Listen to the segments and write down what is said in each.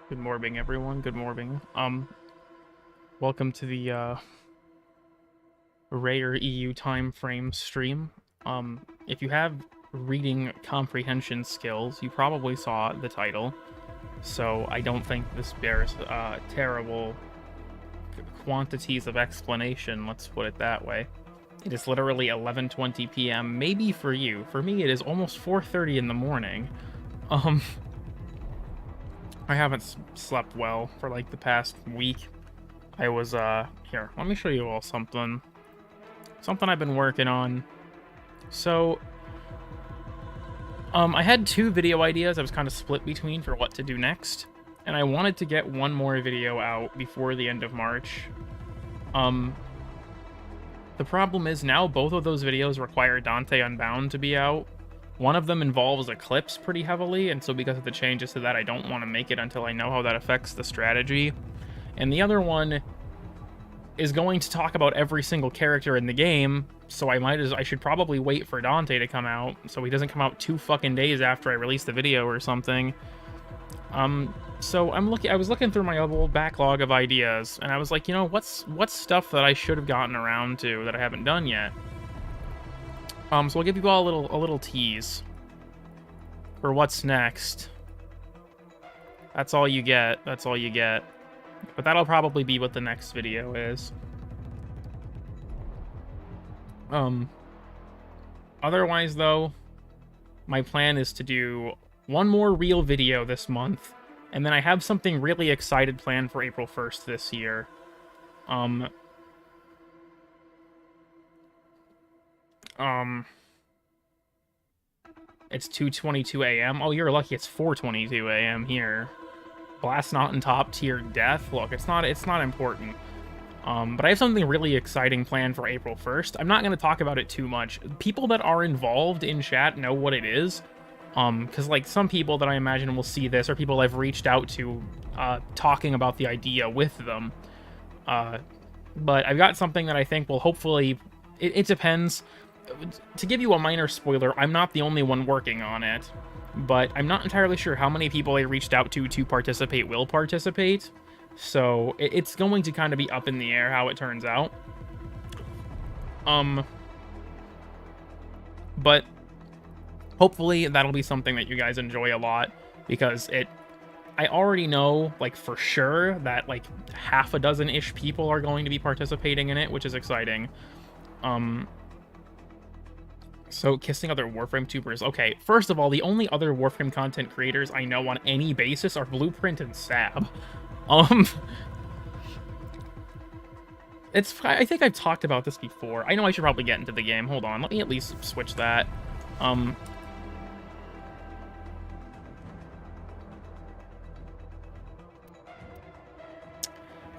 Good morning, everyone. Good morning. Welcome to the Rare EU time frame stream. If you have reading comprehension skills, you probably saw the title. So I don't think this bears terrible quantities of explanation. Let's put it that way. It is literally 11:20 p.m. Maybe for you. For me, it is almost 4:30 in the morning. Um, I haven't slept well for like the past week. I was, here, let me show you all something. Something I've been working on. So, I had two video ideas I was kind of split between for what to do next. And I wanted to get one more video out before the end of March. The problem is now both of those videos require Dante Unbound to be out. One of them involves Eclipse pretty heavily, and so because of the changes to that, I don't want to make it until I know how that affects the strategy. And the other one is going to talk about every single character in the game, so I should probably wait for Dante to come out, so he doesn't come out 2 fucking days after I release the video or something. So I was looking through my old backlog of ideas, and I was like, you know, what's stuff that I should have gotten around to that I haven't done yet? So I'll give you all a little tease for what's next. That's all you get. That's all you get. But that'll probably be what the next video is. Otherwise, though, my plan is to do one more real video this month, and then I have something really excited planned for April 1st this year. It's 2:22 a.m. Oh, you're lucky it's 4:22 a.m. here. Blast not in top tier death. Look, it's not important. But I have something really exciting planned for April 1st. I'm not going to talk about it too much. People that are involved in chat know what it is. Because, like, some people that I imagine will see this are people I've reached out to talking about the idea with them. But I've got something that I think will hopefully... It depends. To give you a minor spoiler, I'm not the only one working on it. But I'm not entirely sure how many people I reached out to participate will participate. So it's going to kind of be up in the air how it turns out. But hopefully that'll be something that you guys enjoy a lot, because I already know, like, for sure that, like, half a dozen-ish people are going to be participating in it, which is exciting. So, kissing other Warframe tubers. Okay, first of all, the only other Warframe content creators I know on any basis are Blueprint and Sab. I think I've talked about this before. I know I should probably get into the game. Hold on, let me at least switch that.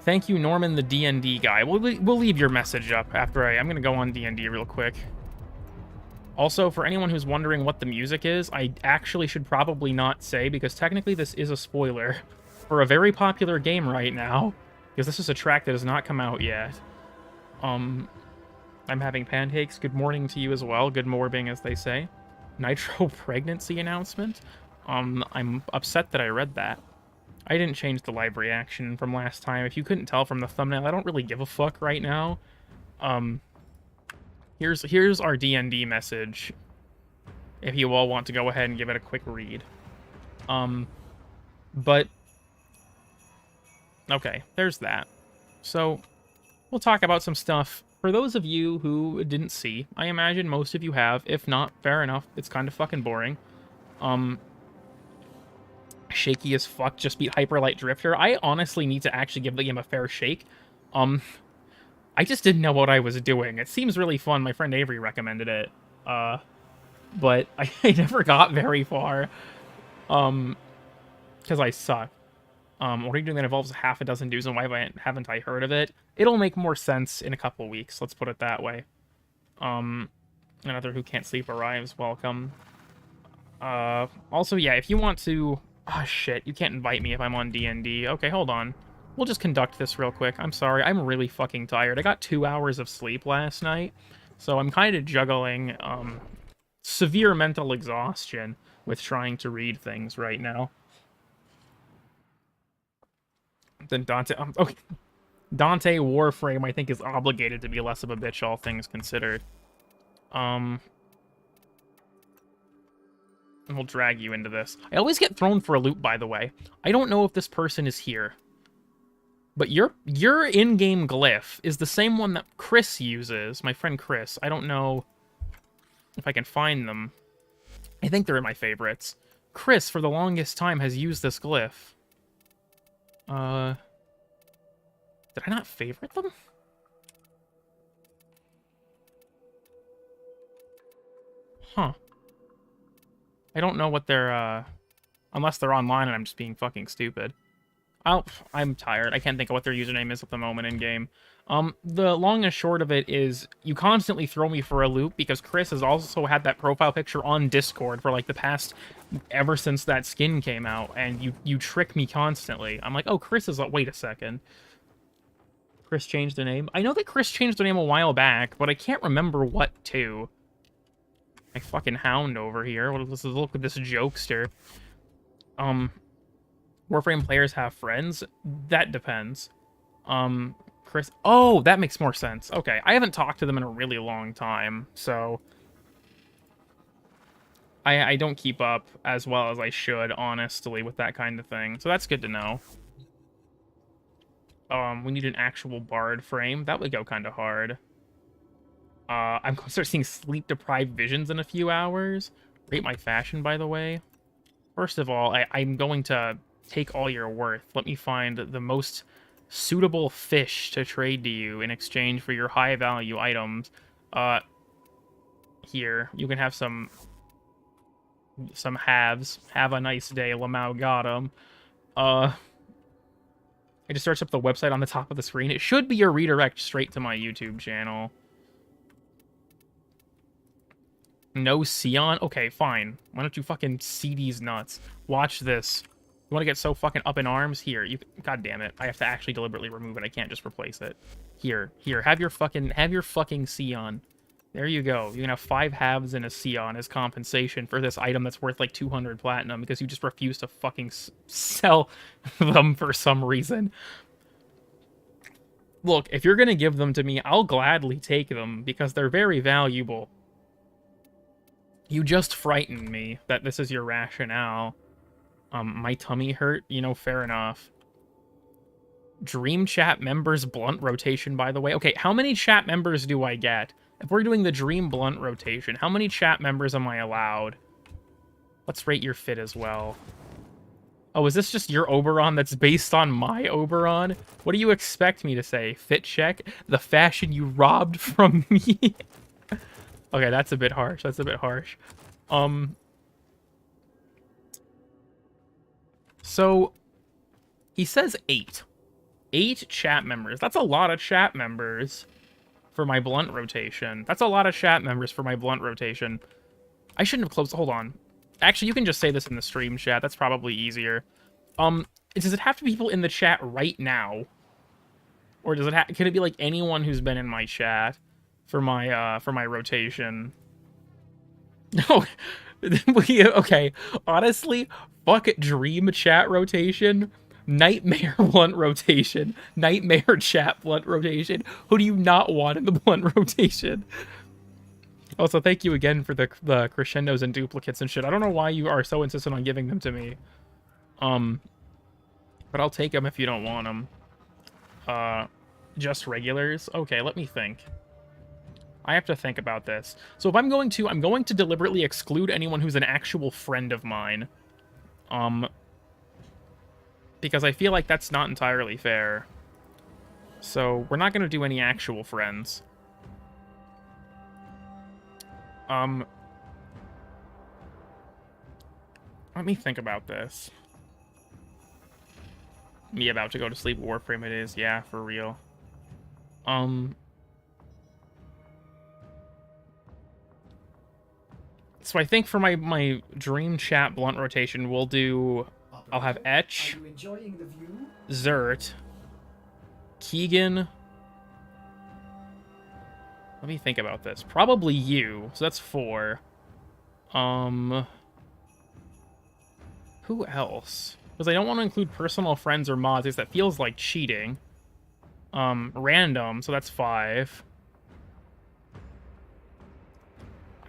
Thank you, Norman, the D&D guy. We'll leave your message up after I'm gonna go on D&D real quick. Also, for anyone who's wondering what the music is, I actually should probably not say, because technically this is a spoiler for a very popular game right now, because this is a track that has not come out yet. I'm having pancakes. Good morning to you as well. Good morning, as they say. Nitro pregnancy announcement? I'm upset that I read that. I didn't change the live reaction from last time. If you couldn't tell from the thumbnail, I don't really give a fuck right now. Here's our D&D message, if you all want to go ahead and give it a quick read. But okay, there's that. So we'll talk about some stuff. For those of you who didn't see, I imagine most of you have. If not, fair enough. It's kind of fucking boring. Shaky as fuck, just beat Hyperlight Drifter. I honestly need to actually give the game a fair shake. I just didn't know what I was doing. It seems really fun. My friend Avery recommended it. But I never got very far. Because I suck. What are you doing that involves half a dozen dudes, and why haven't I heard of it? It'll make more sense in a couple weeks, let's put it that way. Another Who Can't Sleep arrives, welcome. Also, yeah, if you want to... Oh, shit, you can't invite me if I'm on D&D. Okay, hold on. We'll just conduct this real quick. I'm sorry, I'm really fucking tired. I got 2 hours of sleep last night, so I'm kind of juggling severe mental exhaustion with trying to read things right now. Then Dante. Okay. Dante Warframe, I think, is obligated to be less of a bitch, all things considered. We'll drag you into this. I always get thrown for a loop, by the way. I don't know if this person is here. But your in-game glyph is the same one that Chris uses, my friend Chris. I don't know if I can find them. I think they're in my favorites. Chris, for the longest time, has used this glyph. Did I not favorite them? Huh. I don't know what they're, unless they're online and I'm just being fucking stupid. I'm tired. I can't think of what their username is at the moment in game. The long and short of it is you constantly throw me for a loop because Chris has also had that profile picture on Discord for like the past ever since that skin came out, and you trick me constantly. I'm like, oh, Chris is. Wait a second. Chris changed the name. I know that Chris changed the name a while back, but I can't remember what to. My fucking hound over here. Look at this jokester. Warframe players have friends? That depends. Chris... Oh, that makes more sense. Okay, I haven't talked to them in a really long time, so... I don't keep up as well as I should, honestly, with that kind of thing. So that's good to know. We need an actual bard frame. That would go kind of hard. I'm going to start seeing sleep-deprived visions in a few hours. Rate my fashion, by the way. First of all, I'm going to... take all your worth. Let me find the most suitable fish to trade to you in exchange for your high value items. Here, you can have some halves. Have a nice day, Lamau got 'em. I just searched up the website on the top of the screen. It should be a redirect straight to my YouTube channel. No Sion? Okay, fine. Why don't you fucking see these nuts? Watch this. You want to get so fucking up in arms? Here, you... God damn it. I have to actually deliberately remove it. I can't just replace it. Here. Have your fucking Sion. There you go. You can have 5 halves and a Sion as compensation for this item that's worth like 200 platinum because you just refuse to fucking sell them for some reason. Look, if you're going to give them to me, I'll gladly take them because they're very valuable. You just frightened me that this is your rationale. My tummy hurt, you know, fair enough. Dream chat members blunt rotation, by the way. Okay, how many chat members do I get? If we're doing the dream blunt rotation, how many chat members am I allowed? Let's rate your fit as well. Oh, is this just your Oberon that's based on my Oberon? What do you expect me to say? Fit check? The fashion you robbed from me? Okay, that's a bit harsh. That's a bit harsh. So, he says 8. 8 chat members. That's a lot of chat members for my blunt rotation. That's a lot of chat members for my blunt rotation. I shouldn't have closed... Hold on. Actually, you can just say this in the stream chat. That's probably easier. Does it have to be people in the chat right now? Or does it can it be like anyone who's been in my chat for my rotation? No. Okay. Honestly, fuck dream chat rotation. Nightmare blunt rotation. Nightmare chat blunt rotation. Who do you not want in the blunt rotation? Also, thank you again for the crescendos and duplicates and shit. I don't know why you are so insistent on giving them to me. But I'll take them if you don't want them. Just regulars? Okay, let me think. I have to think about this. So if I'm going to deliberately exclude anyone who's an actual friend of mine. Because I feel like that's not entirely fair. So we're not going to do any actual friends. Let me think about this. Me about to go to sleep. Warframe it is. Yeah, for real. So I think for my dream chat blunt rotation, we'll do... I'll have Etch, Zert, Keegan. Let me think about this. Probably you. So that's 4. Who else? Because I don't want to include personal friends or mods, because that feels like cheating. Random, so that's 5.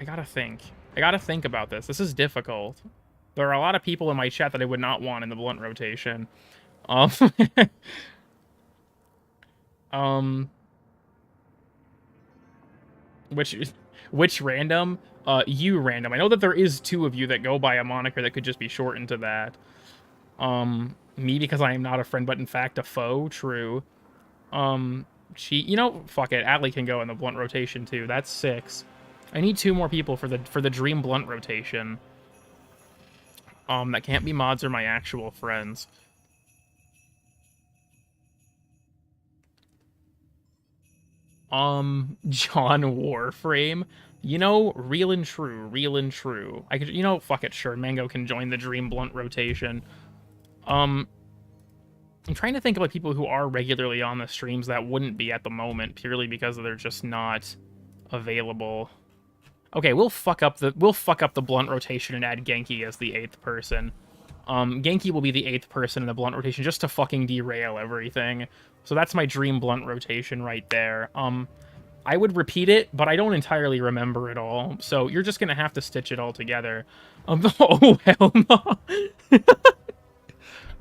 I gotta think. I gotta think about this. This is difficult. There are a lot of people in my chat that I would not want in the blunt rotation. Um, um, which random? You random. I know that there is 2 of you that go by a moniker that could just be shortened to that. Me because I am not a friend, but in fact a foe. True. You know, fuck it. Adley can go in the blunt rotation too. That's 6. I need 2 more people for the dream blunt rotation. That can't be mods or my actual friends. John Warframe. You know, real and true, real and true. I could, you know, fuck it, sure. Mango can join the dream blunt rotation. I'm trying to think of like people who are regularly on the streams that wouldn't be at the moment purely because they're just not available. Okay, we'll fuck up the blunt rotation and add Genki as the 8th person. Genki will be the 8th person in the blunt rotation just to fucking derail everything. So that's my dream blunt rotation right there. I would repeat it, but I don't entirely remember it all. So you're just gonna have to stitch it all together. Oh hell no.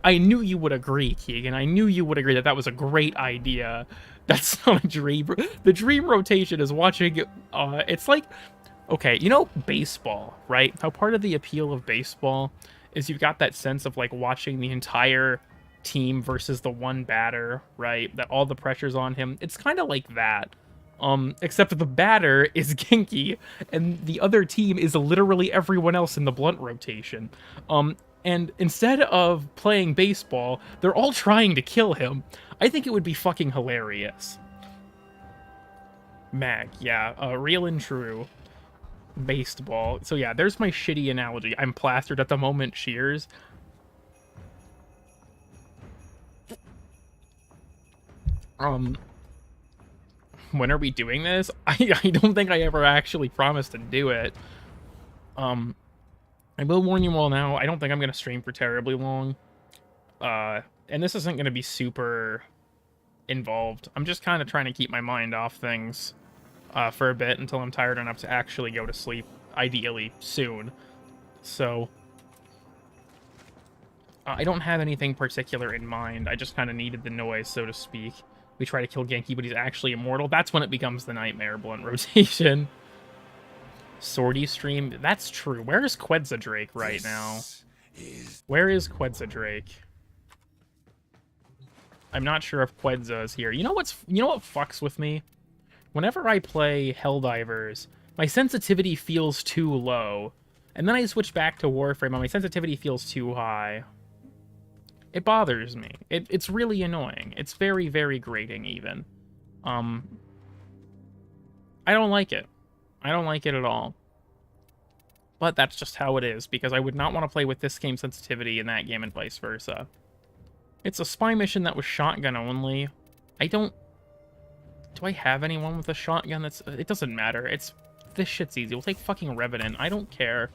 I knew you would agree, Keegan. I knew you would agree that that was a great idea. That's not a dream. The dream rotation is watching, it's like, okay, you know baseball, right? How part of the appeal of baseball is you've got that sense of like watching the entire team versus the one batter, right? That all the pressure's on him. It's kind of like that. Except the batter is Genki, and the other team is literally everyone else in the blunt rotation. And instead of playing baseball, they're all trying to kill him. I think it would be fucking hilarious. Mag, yeah, real and true. Baseball. So yeah, there's my shitty analogy. I'm plastered at the moment, cheers. When are we doing this? I don't think I ever actually promised to do it. I will warn you all now, I don't think I'm going to stream for terribly long. And this isn't going to be super involved. I'm just kind of trying to keep my mind off things for a bit until I'm tired enough to actually go to sleep, ideally soon. So, I don't have anything particular in mind. I just kind of needed the noise, so to speak. We try to kill Genki, but he's actually immortal. That's when it becomes the nightmare blunt rotation. Swordy stream. That's true. Where is Quetzaldrake right now? Where is Quetzaldrake? I'm not sure if Quedza is here. You know what fucks with me? Whenever I play Helldivers, my sensitivity feels too low. And then I switch back to Warframe and my sensitivity feels too high. It bothers me. It's really annoying. It's very, very grating even. I don't like it. I don't like it at all. But that's just how it is, because I would not want to play with this game sensitivity in that game and vice versa. It's a spy mission that was shotgun only. Do I have anyone with a shotgun that's... It doesn't matter. This shit's easy. We'll take fucking Revenant. I don't care.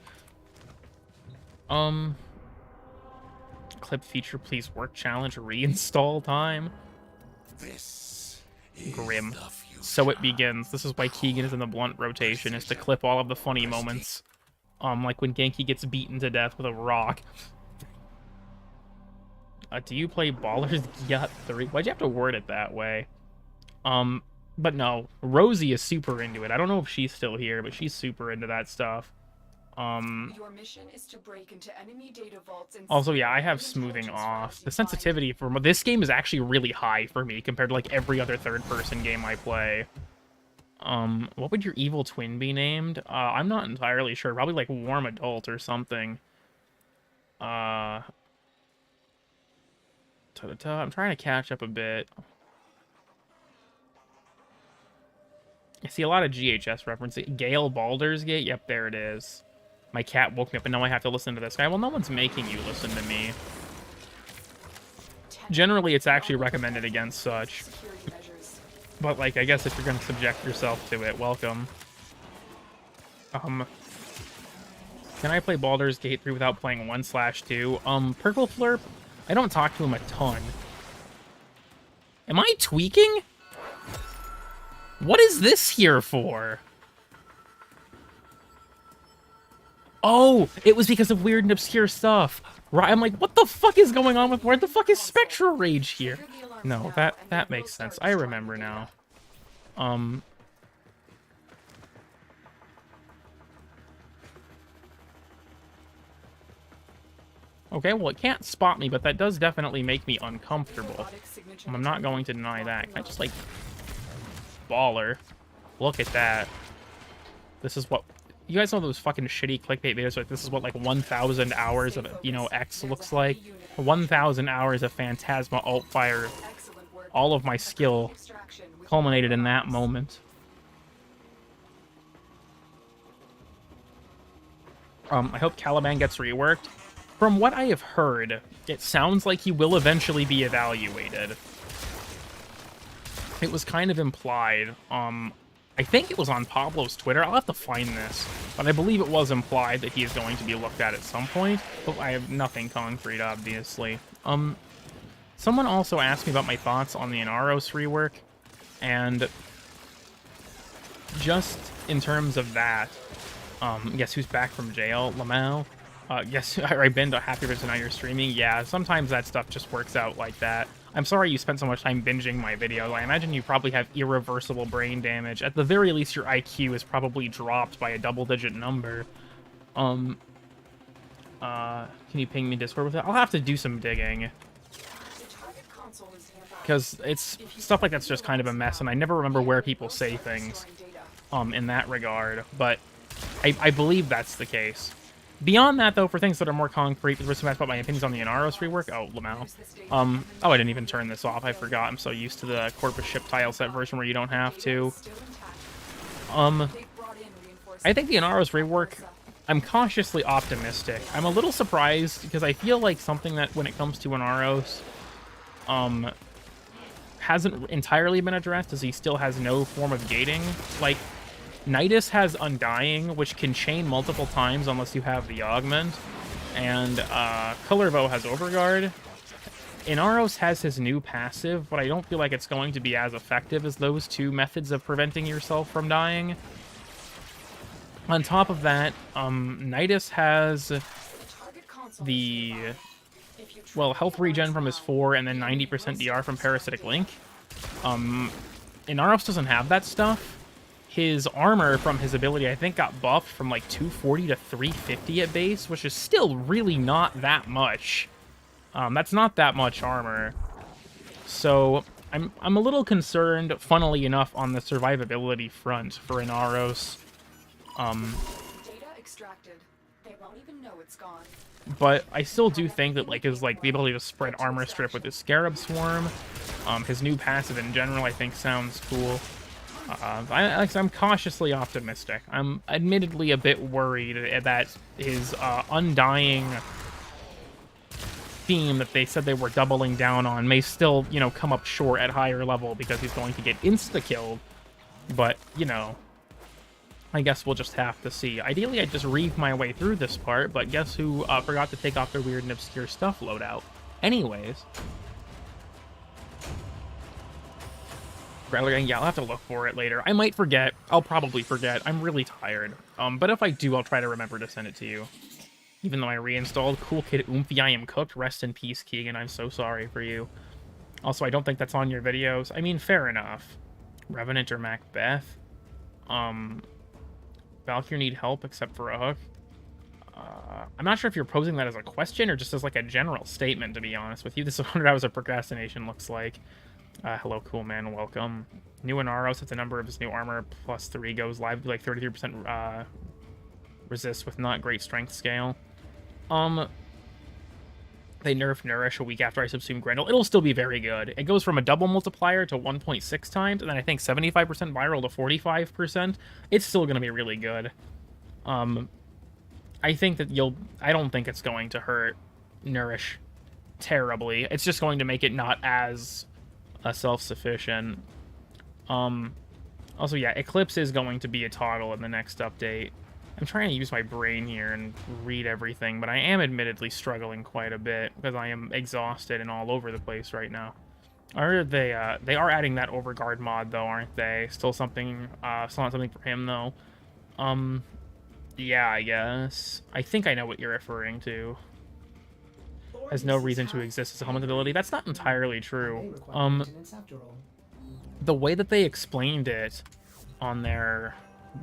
Clip feature, please work challenge, reinstall time. This Grim. So it begins. This is why Keegan is in the blunt rotation, is to clip all of the funny moments. Like when Genki gets beaten to death with a rock. Do you play Ballers Yacht 3? Why'd you have to word it that way? But no, Rosie is super into it. I don't know if she's still here, but she's super into that stuff. Your mission is to break into enemy data vaults and also, yeah, I have smoothing off. The sensitivity for this game is actually really high for me compared to like every other third-person game I play. What would your evil twin be named? I'm not entirely sure. Probably like Warm Adult or something. I'm trying to catch up a bit. I see a lot of GHS references. Gale Baldur's Gate? Yep, there it is. My cat woke me up and now I have to listen to this guy. Well, no one's making you listen to me. Generally, it's actually recommended against such. But, like, I guess if you're going to subject yourself to it, welcome. Can I play Baldur's Gate 3 without playing 1/2? Purple Flurp? I don't talk to him a ton. Am I tweaking? What is this here for? Oh, it was because of weird and obscure stuff. Right, I'm like, what the fuck is going on with... Where the fuck is Spectral Rage here? No, that makes sense. I remember now. Okay, well, it can't spot me, but that does definitely make me uncomfortable. I'm not going to deny that. Can I just, like... Baller. Look at that. This is what... You guys know those fucking shitty clickbait videos? Like, this is what, like, 1,000 hours of, you know, X looks like? 1,000 hours of Phantasma alt-fire. All of my skill culminated in that moment. I hope Caliban gets reworked. From what I have heard, it sounds like he will eventually be evaluated. It was kind of implied. I think it was on Pablo's Twitter. I'll have to find this. But I believe it was implied that he is going to be looked at some point. But I have nothing concrete, obviously. Someone also asked me about my thoughts on the Inaros rework. And just in terms of that, guess who's back from jail? Lamau. Yes, I've been to Happy Birthday Tonight, you're streaming. Yeah, sometimes that stuff just works out like that. I'm sorry you spent so much time binging my videos. I imagine you probably have irreversible brain damage. At the very least, your IQ is probably dropped by a double-digit number. Can you ping me Discord with it? I'll have to do some digging. Because it's stuff like that's just kind of a mess, and I never remember where people say things in that regard. But I believe that's the case. Beyond that, though, for things that are more concrete, the person asked about my opinions on the Inaros rework. Oh, Lamau. Oh, I didn't even turn this off. I forgot. I'm so used to the Corpus Ship tile set version where you don't have to. I think the Inaros rework, I'm cautiously optimistic. I'm a little surprised because I feel like something that, when it comes to Inaros, hasn't entirely been addressed is he still has no form of gating. Like, Nidus has Undying, which can chain multiple times unless you have the augment, and Colorvo has Overguard. Inaros has his new passive, but I don't feel like it's going to be as effective as those two methods of preventing yourself from dying. On top of that, Nidus has the, well, health regen from his 4 and then 90% DR from Parasitic Link. Inaros doesn't have that stuff. His armor from his ability, I think, got buffed from like 240 to 350 at base, which is still really not that much. That's not that much armor. So I'm a little concerned, funnily enough, on the survivability front for Inaros. Data extracted. They won't even know it's gone. But I still do think that his the ability to spread armor strip with his Scarab Swarm, his new passive in general, I think sounds cool. I'm cautiously optimistic. I'm admittedly a bit worried that his Undying theme that they said they were doubling down on may still, you know, come up short at higher level because he's going to get insta-killed. But, you know, I guess we'll just have to see. Ideally, I'd just reave my way through this part, but guess who forgot to take off their weird and obscure stuff loadout? Anyways. Yeah, I'll have to look for it later. I might forget. I'll probably forget. I'm really tired. But if I do, I'll try to remember to send it to you. Even though I reinstalled. Cool Kid Oomphy, I am cooked. Rest in peace, Keegan. I'm so sorry for you. Also, I don't think that's on your videos. I mean, fair enough. Revenant or Macbeth. Valkyrie need help except for a hook. I'm not sure if you're posing that as a question or just as like a general statement, to be honest with you. This is 100 hours of procrastination looks like. Hello, cool man, welcome. New Inaros, it's a number of his new armor plus 3 goes live to like 33% resist with not great strength scale. They nerfed Nourish a week after I subsume Grendel. It'll still be very good. It goes from a double multiplier to 1.6 times, and then I think 75% viral to 45%. It's still going to be really good. I think that I don't think it's going to hurt Nourish terribly. It's just going to make it not as self-sufficient. Also, yeah, Eclipse is going to be a toggle in the next update. I'm trying to use my brain here and read everything, but I am admittedly struggling quite a bit because I am exhausted and all over the place right now. Are they are adding that overguard mod though, aren't they? Still something, still not something for him though. Um, yeah, I guess. I think I know what you're referring to. Has no reason to exist as a helmet ability. That's not entirely true. The way that they explained it on their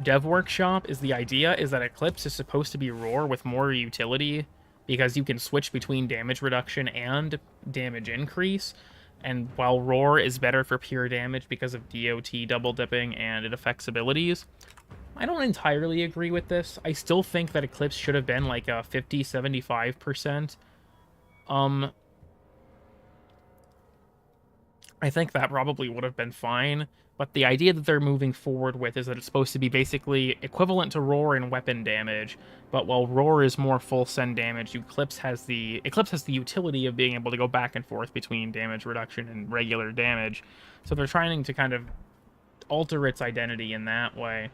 dev workshop is the idea is that Eclipse is supposed to be Roar with more utility because you can switch between damage reduction and damage increase. And while Roar is better for pure damage because of DOT double dipping and it affects abilities, I don't entirely agree with this. I still think that Eclipse should have been like a 50-75%. I think that probably would have been fine, but the idea that they're moving forward with is that it's supposed to be basically equivalent to Roar in weapon damage, but while Roar is more full send damage, Eclipse has the utility of being able to go back and forth between damage reduction and regular damage. So they're trying to kind of alter its identity in that way.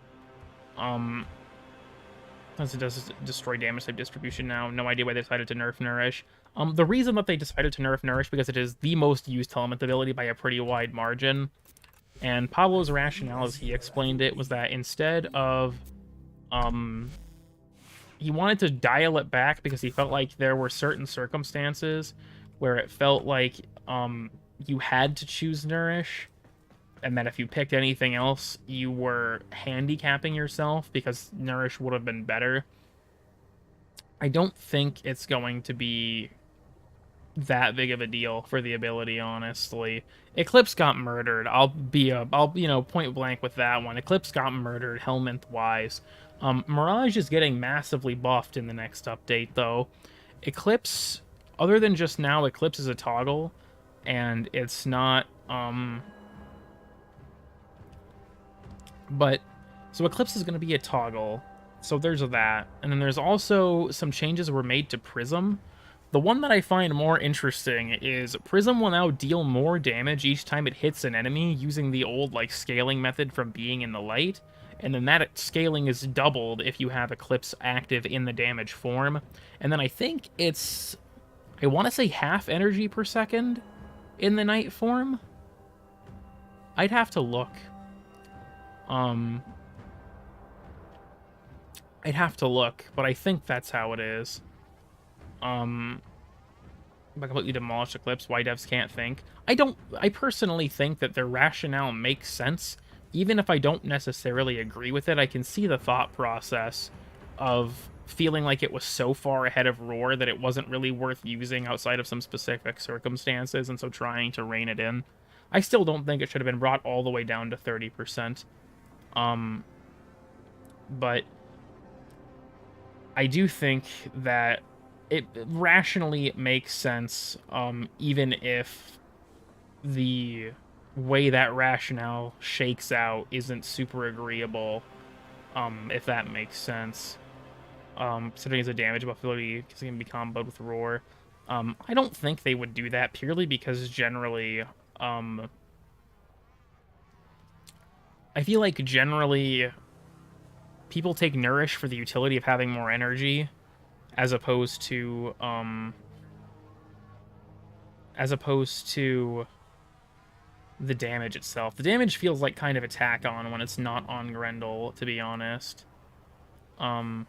Since it does destroy damage type distribution now, no idea why they decided to nerf Nourish. The reason that they decided to nerf Nourish because it is the most used element ability by a pretty wide margin. And Pablo's rationale, as he explained it, was that instead of, he wanted to dial it back because he felt like there were certain circumstances where it felt like, you had to choose Nourish, and that if you picked anything else, you were handicapping yourself because Nourish would have been better. I don't think it's going to be that big of a deal for the ability, honestly. Eclipse got murdered. I'll point blank with that one. Eclipse got murdered Helminth-wise. Mirage is getting massively buffed in the next update, though. Eclipse, other than just now, Eclipse is a toggle, and it's not, but, so Eclipse is going to be a toggle, so there's that. And then there's also some changes were made to Prism. The one that I find more interesting is Prism will now deal more damage each time it hits an enemy using the old, like, scaling method from being in the light. And then that scaling is doubled if you have Eclipse active in the damage form. And then I think it's, I want to say half energy per second in the night form? I'd have to look. I'd have to look, but I think that's how it is. If I completely demolish Eclipse, why devs can't think. I personally think that their rationale makes sense. Even if I don't necessarily agree with it, I can see the thought process of feeling like it was so far ahead of Roar that it wasn't really worth using outside of some specific circumstances, and so trying to rein it in. I still don't think it should have been brought all the way down to 30%. But I do think that it rationally makes sense, even if the way that rationale shakes out isn't super agreeable, if that makes sense. Considering it's a damage buff ability, because it can be comboed with Roar. I don't think they would do that purely because generally, I feel like generally people take Nourish for the utility of having more energy, as opposed to the damage itself. The damage feels like kind of a tack on when it's not on Grendel, to be honest. What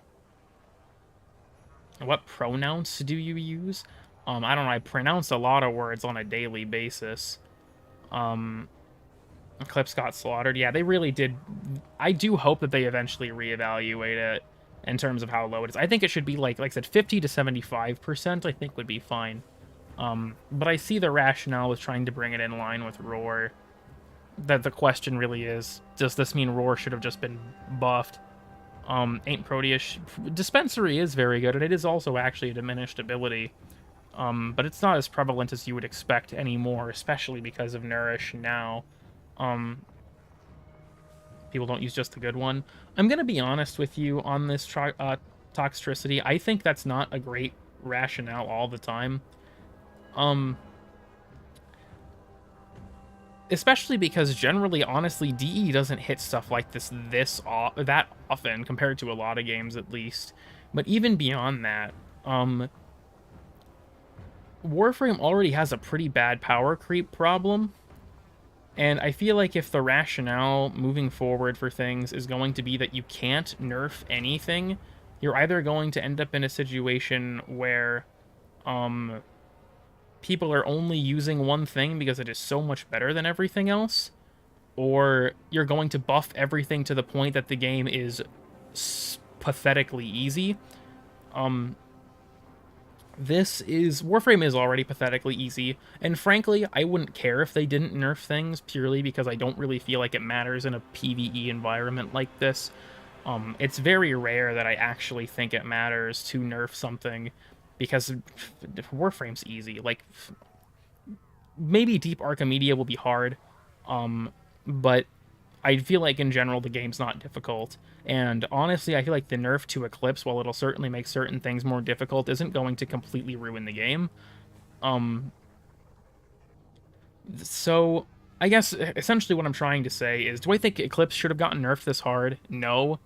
pronouns do you use? I don't know, I pronounce a lot of words on a daily basis. Eclipse got slaughtered. Yeah, they really did. I do hope that they eventually reevaluate it in terms of how low it is. I think it should be like I said, 50 to 75%, I think would be fine. But I see the rationale with trying to bring it in line with Roar. That the question really is, does this mean Roar should have just been buffed? Ain't Proteus. Dispensary is very good, and it is also actually a diminished ability. But it's not as prevalent as you would expect anymore, especially because of Nourish now. People don't use just the good one. I'm going to be honest with you on this Toxtricity. I think that's not a great rationale all the time. especially because generally, honestly, DE doesn't hit stuff like that often compared to a lot of games, at least. But even beyond that, Warframe already has a pretty bad power creep problem. And I feel like if the rationale moving forward for things is going to be that you can't nerf anything, you're either going to end up in a situation where people are only using one thing because it is so much better than everything else, or you're going to buff everything to the point that the game is pathetically easy. Warframe is already pathetically easy, and frankly, I wouldn't care if they didn't nerf things purely because I don't really feel like it matters in a PvE environment like this. It's very rare that I actually think it matters to nerf something because Warframe's easy. Like, maybe Deep Archimedia will be hard, but I feel like in general the game's not difficult. And honestly, I feel like the nerf to Eclipse, while it'll certainly make certain things more difficult, isn't going to completely ruin the game. So I guess essentially what I'm trying to say is, do I think Eclipse should have gotten nerfed this hard? No.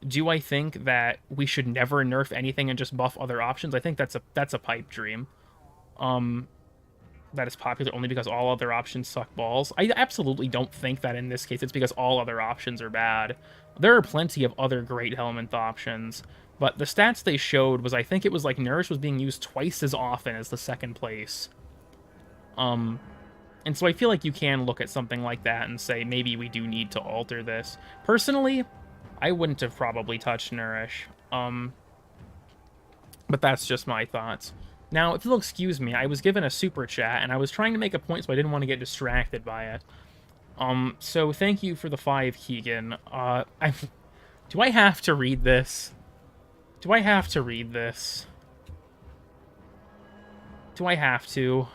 Do I think that we should never nerf anything and just buff other options? I think that's a pipe dream. That is popular only because all other options suck balls. I absolutely don't think that in this case it's because all other options are bad. There are plenty of other great Helminth options, but the stats they showed was, I think it was like Nourish was being used twice as often as the second place. And so I feel like you can look at something like that and say, maybe we do need to alter this. Personally, I wouldn't have probably touched Nourish. But that's just my thoughts. Now, if you'll excuse me, I was given a super chat, and I was trying to make a point, so I didn't want to get distracted by it. So thank you for the 5, Keegan. Do I have to read this? Do I have to read this? Do I have to?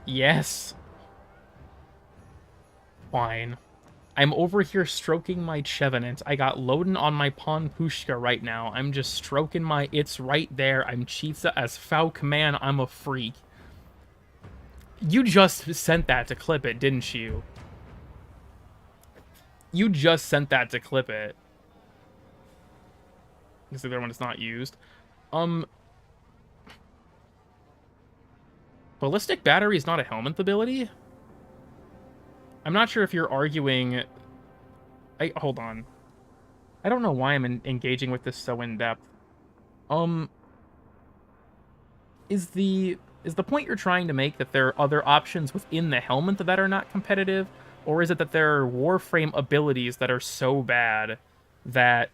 Yes. Fine. I'm over here stroking my Chevenant. I got Loden on my Pawn Pushka right now. I'm just stroking my... It's right there. I'm Cheetah as Fauk. Man, I'm a freak. You just sent that to clip it, didn't you? You just sent that to clip it. Because the other one is not used. Ballistic Battery is not a Helminth ability? I'm not sure if you're arguing... Hold on. I don't know why I'm engaging with this so in-depth. Is the point you're trying to make that there are other options within the Helminth that are not competitive? Or is it that there are Warframe abilities that are so bad that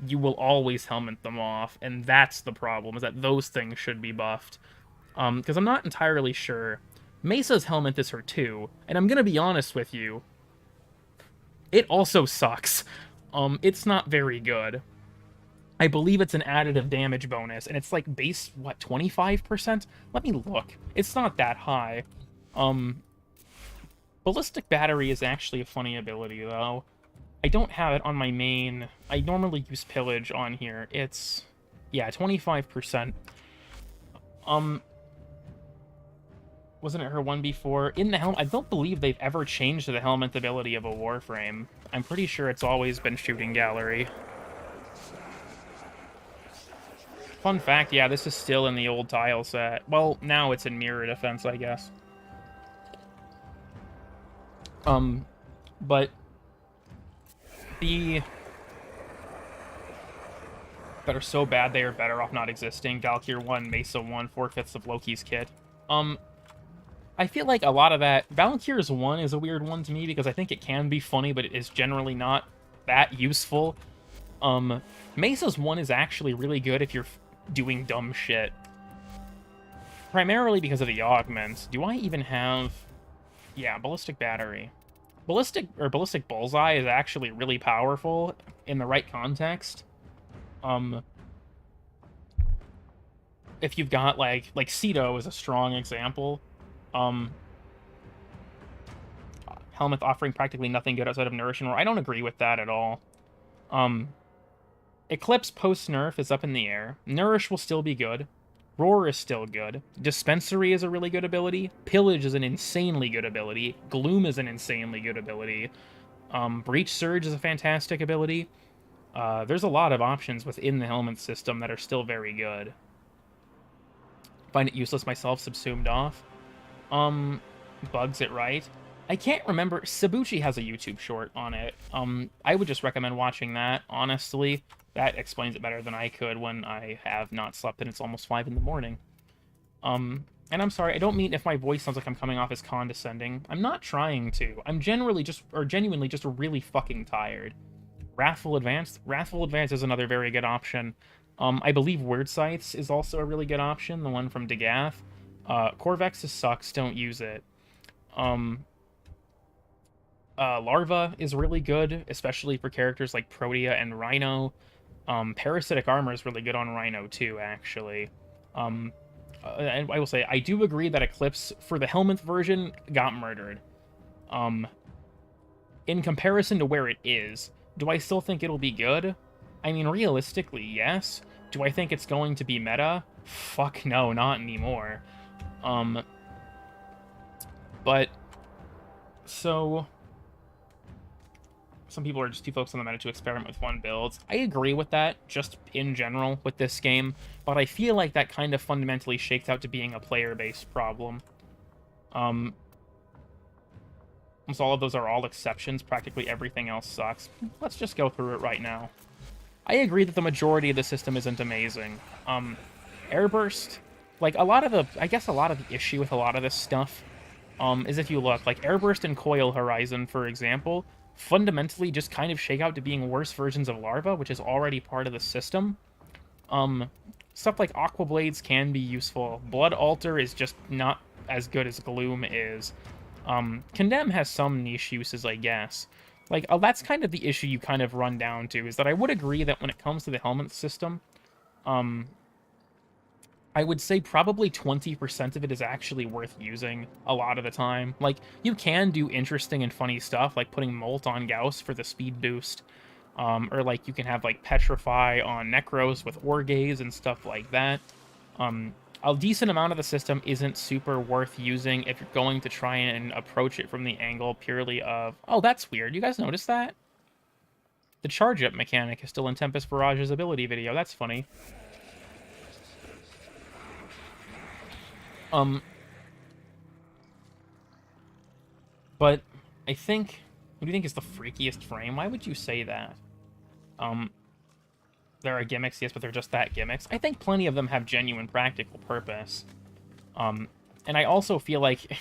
you will always Helminth them off, and that's the problem, is that those things should be buffed? Because I'm not entirely sure. Mesa's Helminth is her too, and I'm gonna be honest with you, it also sucks. It's not very good. I believe it's an additive damage bonus, and it's like base, what, 25%? Let me look. It's not that high. Ballistic Battery is actually a funny ability, though. I don't have it on my main. I normally use Pillage on here. It's, yeah, 25%. Wasn't it her one before? In the Helm, I don't believe they've ever changed the Helminth ability of a Warframe. I'm pretty sure it's always been Shooting Gallery. Fun fact, yeah, this is still in the old tile set. Well, now it's in Mirror Defense, I guess. But the that are so bad they are better off not existing. Valkyr 1, Mesa 1, 4/5 of Loki's kit. I feel like a lot of that... Valkyr's 1 is a weird one to me because I think it can be funny, but it is generally not that useful. Mesa's 1 is actually really good if you're doing dumb shit. Primarily because of the augment. Do I even have... Yeah, Ballistic Battery. Ballistic Bullseye is actually really powerful in the right context. If you've got, like Cedo is a strong example. Helminth offering practically nothing good outside of Nourish and Roar. I don't agree with that at all. Eclipse post-nerf is up in the air. Nourish will still be good. Roar is still good. Dispensary is a really good ability. Pillage is an insanely good ability. Gloom is an insanely good ability. Breach Surge is a fantastic ability. There's a lot of options within the helmet system that are still very good. Find it useless myself, subsumed off. Bugs it right. I can't remember. Sabuchi has a YouTube short on it. I would just recommend watching that, honestly. That explains it better than I could when I have not slept and it's almost 5 in the morning. And I'm sorry, I don't mean if my voice sounds like I'm coming off as condescending. I'm not trying to. I'm genuinely just really fucking tired. Wrathful Advance? Wrathful Advance is another very good option. I believe Word Sights is also a really good option, the one from Degath. Corvex's sucks, don't use it. Larva is really good, especially for characters like Protea and Rhino. Parasitic Armor is really good on Rhino too, actually. And I will say, I do agree that Eclipse, for the Helminth version, got murdered. In comparison to where it is, do I still think it'll be good? I mean, realistically, yes. Do I think it's going to be meta? Fuck no, not anymore. But, so... Some people are just too focused on the meta to experiment with one build. I agree with that, just in general, with this game, but I feel like that kind of fundamentally shakes out to being a player-based problem. Almost all of those are all exceptions. Practically everything else sucks. Let's just go through it right now. I agree that the majority of the system isn't amazing. Airburst, like, I guess a lot of the issue with a lot of this stuff, is if you look, like, Airburst and Coil Horizon, for example, fundamentally just kind of shake out to being worse versions of Larva, which is already part of the system. Stuff like Aqua Blades can be useful. Blood Altar is just not as good as Gloom is. Condemn has some niche uses, I guess. Like, that's kind of the issue you kind of run down to, is that I would agree that when it comes to the helmet system, I would say probably 20% of it is actually worth using a lot of the time. Like, you can do interesting and funny stuff, like putting Molt on Gauss for the speed boost, or like you can have like Petrify on Necros with Orgaze and stuff like that. A decent amount of the system isn't super worth using if you're going to try and approach it from the angle purely of... Oh, that's weird. You guys notice that? The charge-up mechanic is still in Tempest Barrage's ability video. That's funny. But I think... What do you think is the freakiest frame? Why would you say that? There are gimmicks, yes, but they're just that gimmicks. I think plenty of them have genuine practical purpose. And I also feel like...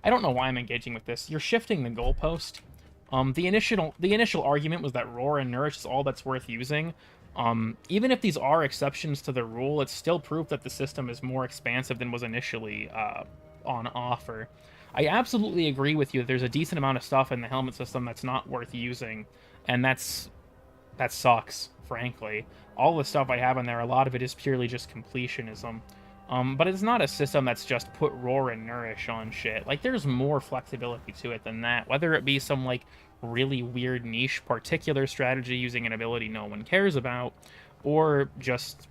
I don't know why I'm engaging with this. You're shifting the goalpost. The initial argument was that Roar and Nourish is all that's worth using. Even if these are exceptions to the rule, it's still proof that the system is more expansive than was initially on offer. I absolutely agree with you that there's a decent amount of stuff in the helmet system that's not worth using, and that sucks, frankly. All the stuff I have in there, a lot of it is purely just completionism. But it's not a system that's just put Roar and Nourish on shit. Like, there's more flexibility to it than that, whether it be some, like, really weird niche particular strategy using an ability no one cares about, or just,